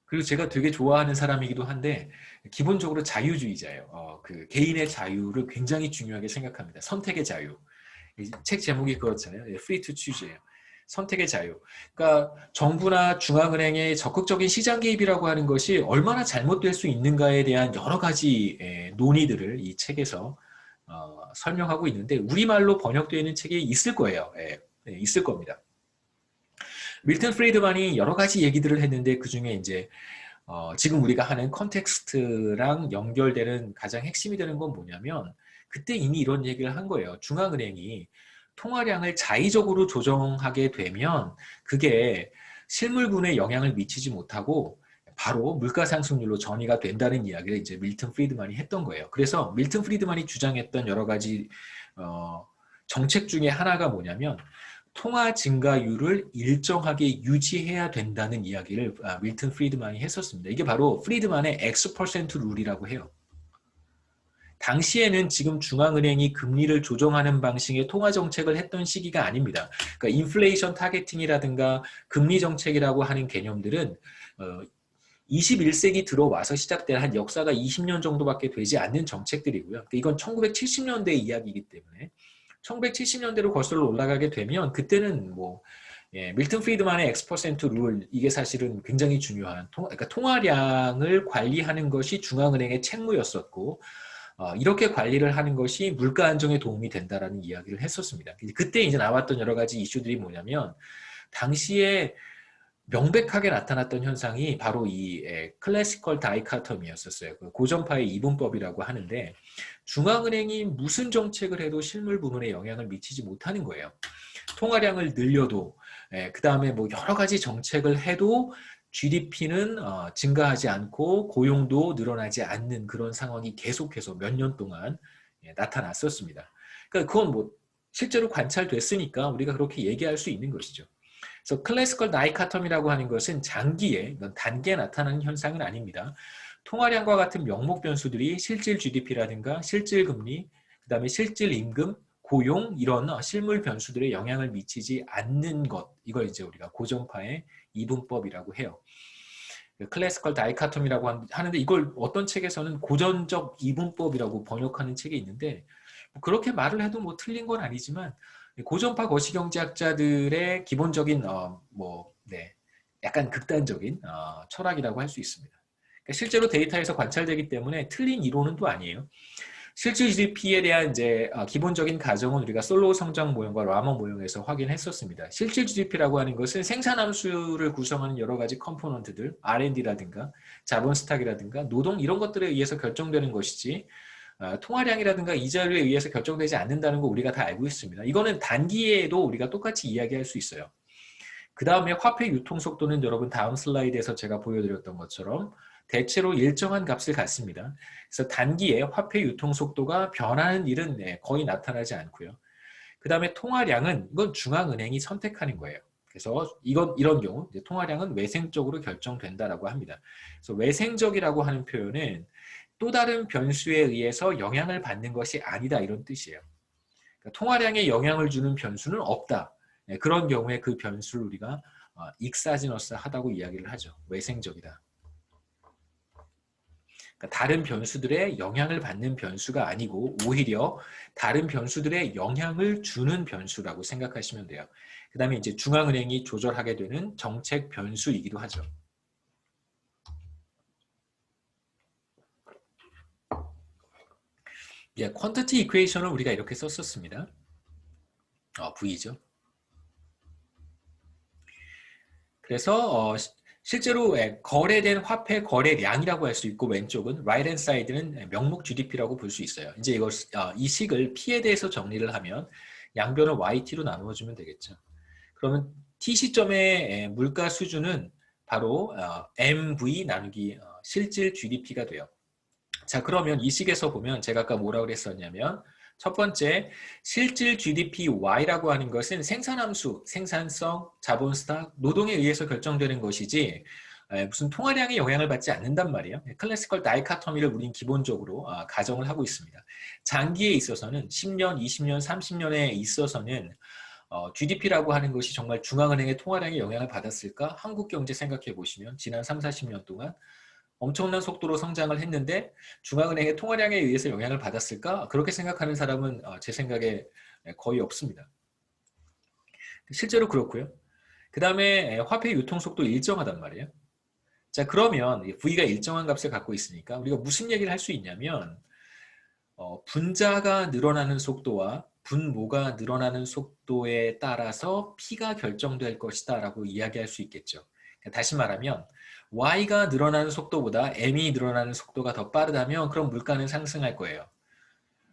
그리고 제가 되게 좋아하는 사람이기도 한데 기본적으로 자유주의자예요. 그 개인의 자유를 굉장히 중요하게 생각합니다. 선택의 자유. 책 제목이 그렇잖아요. Free to Choose예요. 선택의 자유. 그러니까 정부나 중앙은행의 적극적인 시장 개입이라고 하는 것이 얼마나 잘못될 수 있는가에 대한 여러 가지 논의들을 이 책에서 설명하고 있는데 우리말로 번역되어 있는 책이 있을 거예요. 있을 겁니다. 밀턴 프리드만이 여러 가지 얘기들을 했는데 그 중에 이제 지금 우리가 하는 컨텍스트랑 연결되는 가장 핵심이 되는 건 뭐냐면 그때 이미 이런 얘기를 한 거예요. 중앙은행이 통화량을 자의적으로 조정하게 되면 그게 실물분에 영향을 미치지 못하고 바로 물가상승률로 전이가 된다는 이야기를 이제 밀턴 프리드만이 했던 거예요. 그래서 밀턴 프리드만이 주장했던 여러 가지 정책 중에 하나가 뭐냐면 통화 증가율을 일정하게 유지해야 된다는 이야기를 밀턴 프리드만이 했었습니다. 이게 바로 프리드만의 X% 룰이라고 해요. 당시에는 지금 중앙은행이 금리를 조정하는 방식의 통화 정책을 했던 시기가 아닙니다. 그러니까 인플레이션 타겟팅이라든가 금리 정책이라고 하는 개념들은 21세기 들어와서 시작된 한 역사가 20년 정도밖에 되지 않는 정책들이고요. 그러니까 이건 1970년대 이야기이기 때문에 1970년대로 거슬러 올라가게 되면 그때는 밀턴 프리드만의 X% 룰 이게 사실은 굉장히 중요한 그러니까 통화량을 관리하는 것이 중앙은행의 책무였었고 이렇게 관리를 하는 것이 물가 안정에 도움이 된다라는 이야기를 했었습니다. 그때 이제 나왔던 여러 가지 이슈들이 뭐냐면 당시에 명백하게 나타났던 현상이 바로 이 클래시컬 다이카토미였었어요. 그 고전파의 이분법이라고 하는데 중앙은행이 무슨 정책을 해도 실물 부분에 영향을 미치지 못하는 거예요. 통화량을 늘려도 그 다음에 여러 가지 정책을 해도 GDP는 증가하지 않고 고용도 늘어나지 않는 그런 상황이 계속해서 몇 년 동안 나타났었습니다. 그러니까 그건 실제로 관찰됐으니까 우리가 그렇게 얘기할 수 있는 것이죠. 그래서 클래시컬 다이카톰이라고 하는 것은 장기에, 단기에 나타나는 현상은 아닙니다. 통화량과 같은 명목 변수들이 실질 GDP라든가 실질 금리, 그 다음에 실질 임금, 고용 이런 실물 변수들에 영향을 미치지 않는 것, 이걸 이제 우리가 고전파의 이분법이라고 해요. 클래시컬 다이카톰이라고 하는데 이걸 어떤 책에서는 고전적 이분법이라고 번역하는 책이 있는데 그렇게 말을 해도 틀린 건 아니지만 고전파 거시경제학자들의 기본적인 약간 극단적인 철학이라고 할 수 있습니다. 그러니까 실제로 데이터에서 관찰되기 때문에 틀린 이론은 또 아니에요. 실질 GDP에 대한 이제 기본적인 가정은 우리가 솔로우 성장 모형과 라먼 모형에서 확인했었습니다. 실질 GDP라고 하는 것은 생산함수를 구성하는 여러 가지 컴포넌트들, R&D라든가 자본 스탁이라든가 노동 이런 것들에 의해서 결정되는 것이지 통화량이라든가 이자율에 의해서 결정되지 않는다는 거 우리가 다 알고 있습니다. 이거는 단기에도 우리가 똑같이 이야기할 수 있어요. 그 다음에 화폐 유통 속도는 여러분 다음 슬라이드에서 제가 보여드렸던 것처럼 대체로 일정한 값을 갖습니다. 그래서 단기에 화폐 유통 속도가 변하는 일은 거의 나타나지 않고요. 그 다음에 통화량은 이건 중앙은행이 선택하는 거예요. 그래서 이런 경우 통화량은 외생적으로 결정된다라고 합니다. 그래서 외생적이라고 하는 표현은 또 다른 변수에 의해서 영향을 받는 것이 아니다 이런 뜻이에요. 그러니까 통화량에 영향을 주는 변수는 없다. 그런 경우에 그 변수를 우리가 익사지너스하다고 이야기를 하죠. 외생적이다. 그러니까 다른 변수들의 영향을 받는 변수가 아니고 오히려 다른 변수들의 영향을 주는 변수라고 생각하시면 돼요. 그 다음에 이제 중앙은행이 조절하게 되는 정책 변수이기도 하죠. 퀀티티 이퀘이션을 우리가 이렇게 썼었습니다. V죠. 그래서 실제로 거래된 화폐 거래량이라고 할 수 있고 왼쪽은 right hand side는 명목 GDP라고 볼 수 있어요. 이제 이 식을 P에 대해서 정리를 하면 양변을 YT로 나누어 주면 되겠죠. 그러면 T 시점의 물가 수준은 바로 MV 나누기 실질 GDP가 돼요. 자, 그러면 이 식에서 보면 제가 아까 뭐라고 그랬었냐면 첫 번째, 실질 GDP Y라고 하는 것은 생산함수, 생산성, 자본 스탁, 노동에 의해서 결정되는 것이지 무슨 통화량의 영향을 받지 않는단 말이에요. 클래시컬 다이카토미를 우린 기본적으로 가정을 하고 있습니다. 장기에 있어서는 10년, 20년, 30년에 있어서는 GDP라고 하는 것이 정말 중앙은행의 통화량에 영향을 받았을까? 한국 경제 생각해 보시면 지난 3, 40년 동안 엄청난 속도로 성장을 했는데 중앙은행의 통화량에 의해서 영향을 받았을까? 그렇게 생각하는 사람은 제 생각에 거의 없습니다. 실제로 그렇고요. 그 다음에 화폐 유통 속도 일정하단 말이에요. 자, 그러면 V가 일정한 값을 갖고 있으니까 우리가 무슨 얘기를 할 수 있냐면 분자가 늘어나는 속도와 분모가 늘어나는 속도에 따라서 P가 결정될 것이다 라고 이야기할 수 있겠죠. 다시 말하면 Y가 늘어나는 속도보다 M이 늘어나는 속도가 더 빠르다면 그럼 물가는 상승할 거예요.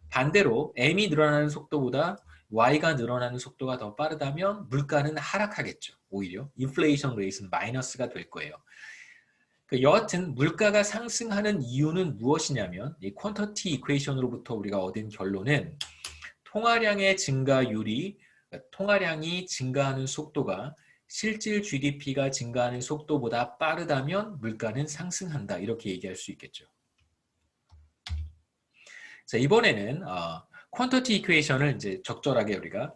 반대로 M이 늘어나는 속도보다 Y가 늘어나는 속도가 더 빠르다면 물가는 하락하겠죠. 오히려 인플레이션 레이트는 마이너스가 될 거예요. 여하튼 물가가 상승하는 이유는 무엇이냐면 이 퀀터티 이퀘이션으로부터 우리가 얻은 결론은 통화량의 증가율이 통화량이 증가하는 속도가 실질 GDP가 증가하는 속도보다 빠르다면 물가는 상승한다. 이렇게 얘기할 수 있겠죠. 자, 이번에는 퀀터티 이퀘이션을 이제 적절하게 우리가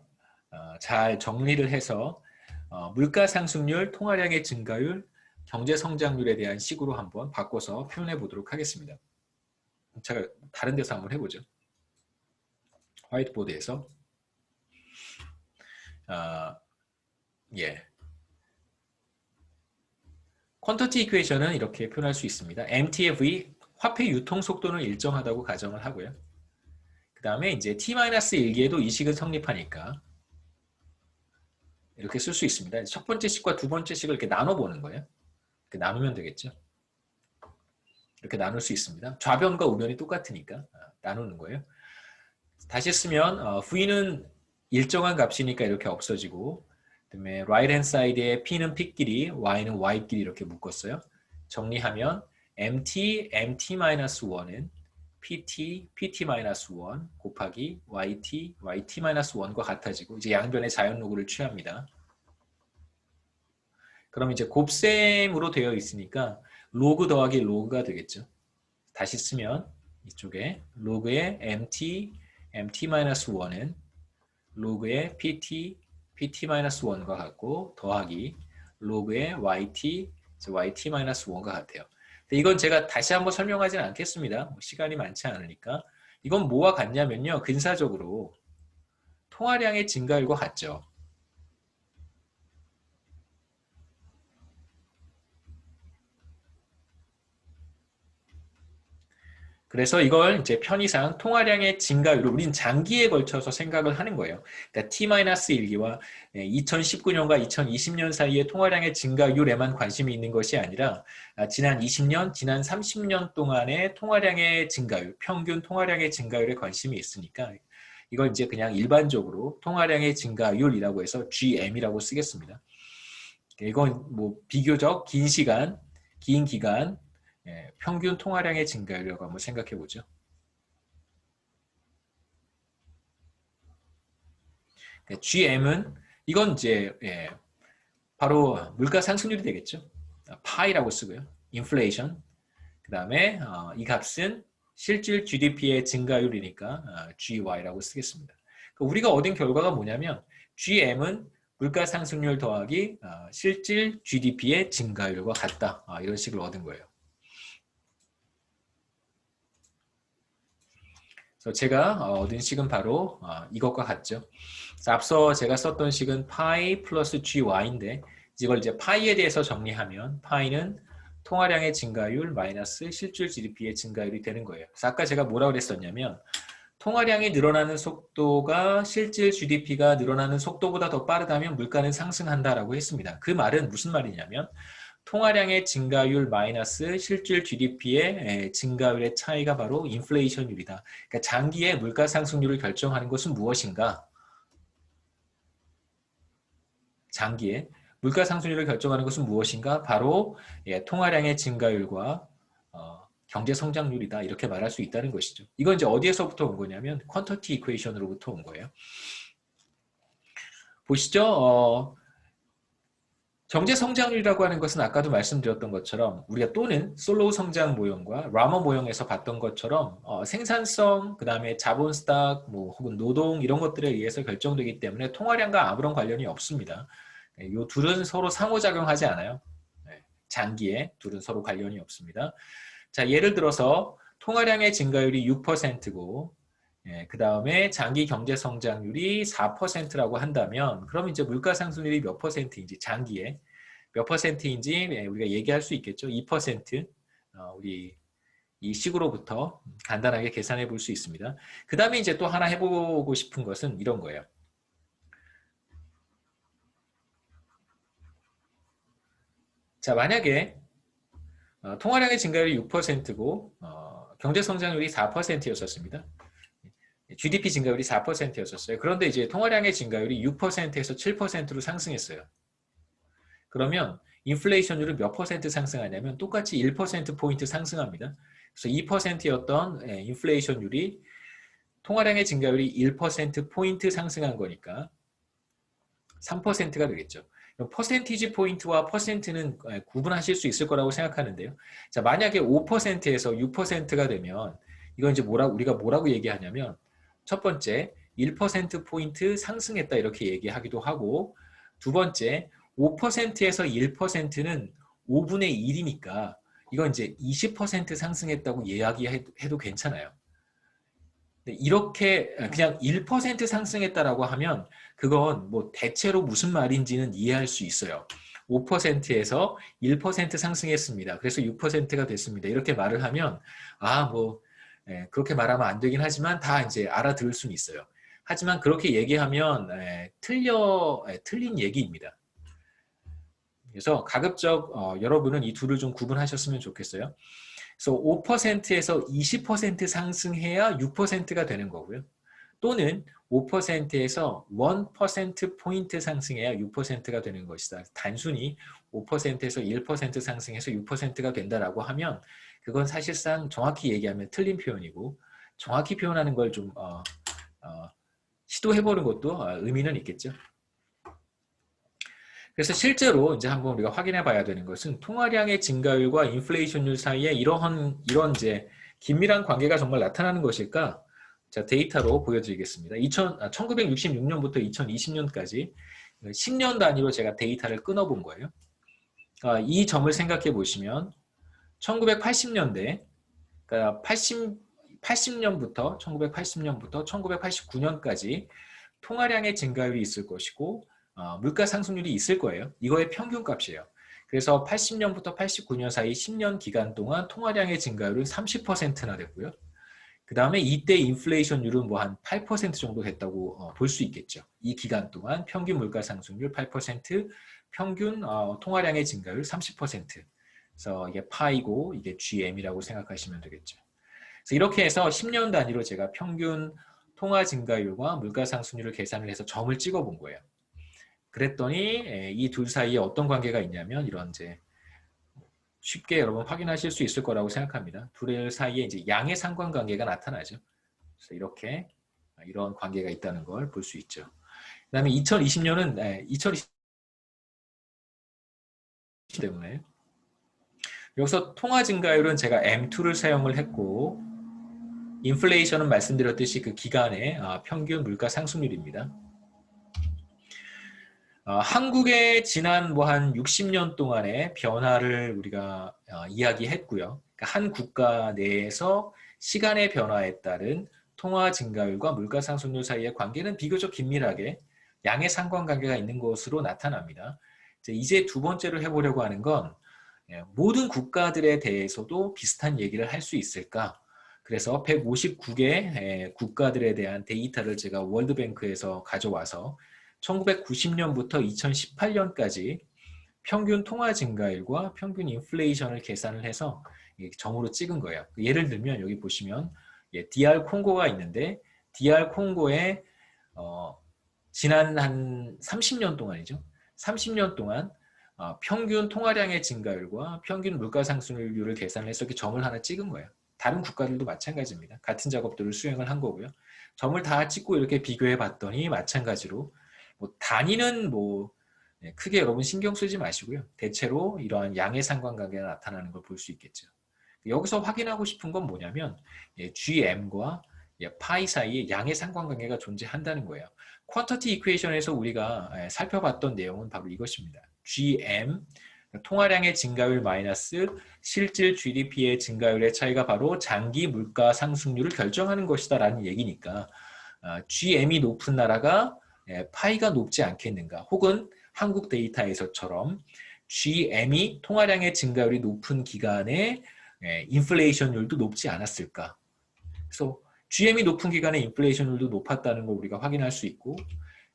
잘 정리를 해서 물가 상승률, 통화량의 증가율, 경제 성장률에 대한 식으로 한번 바꿔서 표현해 보도록 하겠습니다. 제가 다른 데서 한번 해보죠. 화이트보드에서 퀀터티 이퀘이션은 이렇게 표현할 수 있습니다. MT의 화폐 유통 속도는 일정하다고 가정을 하고요. 그 다음에 이제 T-1기에도 이 식은 성립하니까 이렇게 쓸 수 있습니다. 첫 번째 식과 두 번째 식을 이렇게 나눠보는 거예요. 이렇게 나누면 되겠죠. 이렇게 나눌 수 있습니다. 좌변과 우변이 똑같으니까 나누는 거예요. 다시 쓰면 V는 일정한 값이니까 이렇게 없어지고 그다음에 right hand side에 P는 P끼리, Y는 Y끼리 이렇게 묶었어요. 정리하면 MT-1은 PT-1 곱하기 YT-1과 같아지고 이제 양변의 자연로그를 취합니다. 그럼 이제 곱셈으로 되어 있으니까 로그 더하기 로그가 되겠죠. 다시 쓰면 이쪽에 로그의 MT-1은 로그의 PT-1과 같고 더하기 로그의 YT-1과 같아요. 이건 제가 다시 한번 설명하지는 않겠습니다. 시간이 많지 않으니까. 이건 뭐와 같냐면요. 근사적으로 통화량의 증가율과 같죠. 그래서 이걸 이제 편의상 통화량의 증가율을 우린 장기에 걸쳐서 생각을 하는 거예요. 그러니까 T-1기와 2019년과 2020년 사이의 통화량의 증가율에만 관심이 있는 것이 아니라 지난 20년, 지난 30년 동안의 통화량의 증가율, 평균 통화량의 증가율에 관심이 있으니까 이걸 이제 그냥 일반적으로 통화량의 증가율이라고 해서 GM이라고 쓰겠습니다. 이건 뭐 비교적 긴 시간, 긴 기간 평균 통화량의 증가율이라고 한번 생각해 보죠. GM은 이건 이제 바로 물가 상승률이 되겠죠. 파이라고 쓰고요. 인플레이션. 그 다음에 이 값은 실질 GDP의 증가율이니까 GY라고 쓰겠습니다. 우리가 얻은 결과가 뭐냐면 GM은 물가 상승률 더하기 실질 GDP의 증가율과 같다. 이런 식을 얻은 거예요. 제가 얻은 식은 바로 이것과 같죠. 앞서 제가 썼던 식은 파이 플러스 GY인데 이걸 이제 파이에 대해서 정리하면 파이는 통화량의 증가율 마이너스 실질 GDP의 증가율이 되는 거예요. 그래서 아까 제가 뭐라고 그랬었냐면 통화량이 늘어나는 속도가 실질 GDP가 늘어나는 속도보다 더 빠르다면 물가는 상승한다라고 했습니다. 그 말은 무슨 말이냐면 통화량의 증가율 마이너스 실질 GDP의 증가율의 차이가 바로 인플레이션율이다. 그러니까 장기의 물가 상승률을 결정하는 것은 무엇인가? 장기의 물가 상승률을 결정하는 것은 무엇인가? 바로 통화량의 증가율과 경제 성장률이다. 이렇게 말할 수 있다는 것이죠. 이건 이제 어디에서부터 온 거냐면 퀀터티 이퀘이션으로부터 온 거예요. 보시죠. 경제 성장률이라고 하는 것은 아까도 말씀드렸던 것처럼 우리가 또는 솔로우 성장 모형과 라머 모형에서 봤던 것처럼 생산성, 그 다음에 자본 스탁, 뭐 혹은 노동 이런 것들에 의해서 결정되기 때문에 통화량과 아무런 관련이 없습니다. 이 둘은 서로 상호작용하지 않아요. 장기에 둘은 서로 관련이 없습니다. 자, 예를 들어서 통화량의 증가율이 6%고 그 다음에 장기 경제 성장률이 4%라고 한다면 그럼 이제 물가 상승률이 몇 %인지 장기에 몇 %인지 우리가 얘기할 수 있겠죠. 2% 우리 이 식으로부터 간단하게 계산해 볼 수 있습니다. 그 다음에 이제 또 하나 해보고 싶은 것은 이런 거예요. 자, 만약에 통화량의 증가율이 6%고 경제 성장률이 4%였었습니다. GDP 증가율이 4%였었어요. 그런데 이제 통화량의 증가율이 6%에서 7%로 상승했어요. 그러면 인플레이션율은 몇 % 상승하냐면 똑같이 1%포인트 상승합니다. 그래서 2%였던 인플레이션율이 통화량의 증가율이 1%포인트 상승한 거니까 3%가 되겠죠. 퍼센티지 포인트와 퍼센트는 구분하실 수 있을 거라고 생각하는데요. 자, 만약에 5%에서 6%가 되면 이건 이제 우리가 뭐라고 얘기하냐면 첫 번째 1%포인트 상승했다 이렇게 얘기하기도 하고 두 번째 5%에서 1%는 5분의 1이니까 이건 이제 20% 상승했다고 이야기해도 괜찮아요. 이렇게 그냥 1% 상승했다라고 하면 그건 뭐 대체로 무슨 말인지는 이해할 수 있어요. 5%에서 1% 상승했습니다. 그래서 6%가 됐습니다. 이렇게 말을 하면 그렇게 말하면 안 되긴 하지만 다 이제 알아들을 수는 있어요. 하지만 그렇게 얘기하면 틀린 얘기입니다. 그래서 가급적 여러분은 이 둘을 좀 구분하셨으면 좋겠어요. 그래서 5%에서 20% 상승해야 6%가 되는 거고요. 또는 5%에서 1%포인트 상승해야 6%가 되는 것이다. 단순히 5%에서 1% 상승해서 6%가 된다라고 하면 그건 사실상 정확히 얘기하면 틀린 표현이고 정확히 표현하는 걸 좀 시도해보는 것도 의미는 있겠죠. 그래서 실제로 이제 한번 우리가 확인해 봐야 되는 것은 통화량의 증가율과 인플레이션율 사이에 이런 이제 긴밀한 관계가 정말 나타나는 것일까? 자, 데이터로 보여드리겠습니다. 1966년부터 2020년까지 10년 단위로 제가 데이터를 끊어본 거예요. 이 점을 생각해 보시면 1980년대, 그러니까 1980년부터 1989년까지 통화량의 증가율이 있을 것이고 물가 상승률이 있을 거예요. 이거의 평균값이에요. 그래서 80년부터 89년 사이 10년 기간 동안 통화량의 증가율은 30%나 됐고요. 그 다음에 이때 인플레이션율은 뭐 한 8% 정도 됐다고 볼 수 있겠죠. 이 기간 동안 평균 물가 상승률 8%, 평균 통화량의 증가율 30%. 그래서 이게 파이고 이게 GM이라고 생각하시면 되겠죠. 그래서 이렇게 해서 10년 단위로 제가 평균 통화 증가율과 물가 상승률을 계산을 해서 점을 찍어 본 거예요. 그랬더니 이 둘 사이에 어떤 관계가 있냐면 이런 이제 쉽게 여러분 확인하실 수 있을 거라고 생각합니다. 둘 사이에 이제 양의 상관관계가 나타나죠. 그래서 이렇게 이런 관계가 있다는 걸 볼 수 있죠. 그다음에 2020년은 2020 때문에 여기서 통화 증가율은 제가 M2를 사용을 했고 인플레이션은 말씀드렸듯이 그 기간의 평균 물가 상승률입니다. 한국의 지난 뭐 한 60년 동안의 변화를 우리가 이야기했고요. 그러니까 한 국가 내에서 시간의 변화에 따른 통화 증가율과 물가 상승률 사이의 관계는 비교적 긴밀하게 양의 상관관계가 있는 것으로 나타납니다. 이제 두 번째로 해보려고 하는 건 모든 국가들에 대해서도 비슷한 얘기를 할 수 있을까? 그래서 159개 국가들에 대한 데이터를 제가 월드뱅크에서 가져와서 1990년부터 2018년까지 평균 통화 증가율과 평균 인플레이션을 계산을 해서 점으로 찍은 거예요. 예를 들면 여기 보시면 DR 콩고가 있는데 DR 콩고의 지난 한 30년 동안이죠. 30년 동안 평균 통화량의 증가율과 평균 물가 상승률을 계산을 해서 이렇게 점을 하나 찍은 거예요. 다른 국가들도 마찬가지입니다. 같은 작업들을 수행을 한 거고요. 점을 다 찍고 이렇게 비교해 봤더니 마찬가지로 단위는 크게 여러분 신경 쓰지 마시고요. 대체로 이러한 양의 상관관계가 나타나는 걸 볼 수 있겠죠. 여기서 확인하고 싶은 건 뭐냐면 GM과 파이 사이에 양의 상관관계가 존재한다는 거예요. 쿼터티 이퀘이션에서 우리가 살펴봤던 내용은 바로 이것입니다. GM, 통화량의 증가율 마이너스 실질 GDP의 증가율의 차이가 바로 장기 물가 상승률을 결정하는 것이다 라는 얘기니까 GM이 높은 나라가 파이가 높지 않겠는가, 혹은 한국 데이터에서처럼 GM이 통화량의 증가율이 높은 기간에 인플레이션율도 높지 않았을까. 그래서 GM이 높은 기간에 인플레이션율도 높았다는 걸 우리가 확인할 수 있고,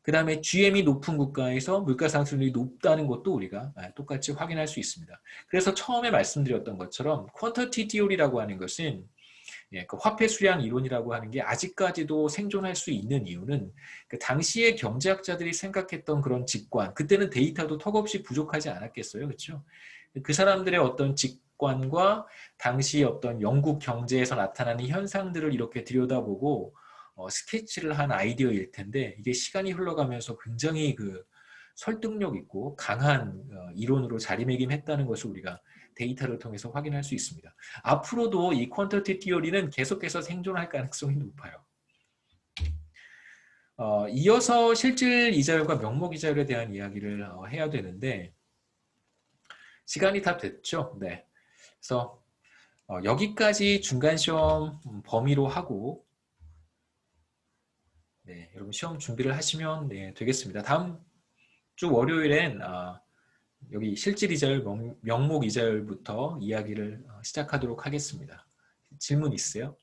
그 다음에 GM이 높은 국가에서 물가상승률이 높다는 것도 우리가 똑같이 확인할 수 있습니다. 그래서 처음에 말씀드렸던 것처럼 퀀터티 티오리라고 하는 것은 그 화폐 수량 이론이라고 하는 게 아직까지도 생존할 수 있는 이유는 그 당시의 경제학자들이 생각했던 그런 직관, 그때는 데이터도 턱없이 부족하지 않았겠어요, 그렇죠? 그 사람들의 어떤 직관과 당시 어떤 영국 경제에서 나타나는 현상들을 이렇게 들여다보고 스케치를 한 아이디어일 텐데, 이게 시간이 흘러가면서 굉장히 그 설득력 있고 강한 이론으로 자리매김했다는 것을 우리가 데이터를 통해서 확인할 수 있습니다. 앞으로도 이 퀀터티 티오리는 계속해서 생존할 가능성이 높아요. 이어서 실질 이자율과 명목 이자율에 대한 이야기를 해야 되는데 시간이 다 됐죠. 네. 그래서 여기까지 중간 시험 범위로 하고, 네, 여러분 시험 준비를 하시면 되겠습니다. 다음 주 월요일엔 여기 실질 이자율, 명목 이자율부터 이야기를 시작하도록 하겠습니다. 질문 있으세요?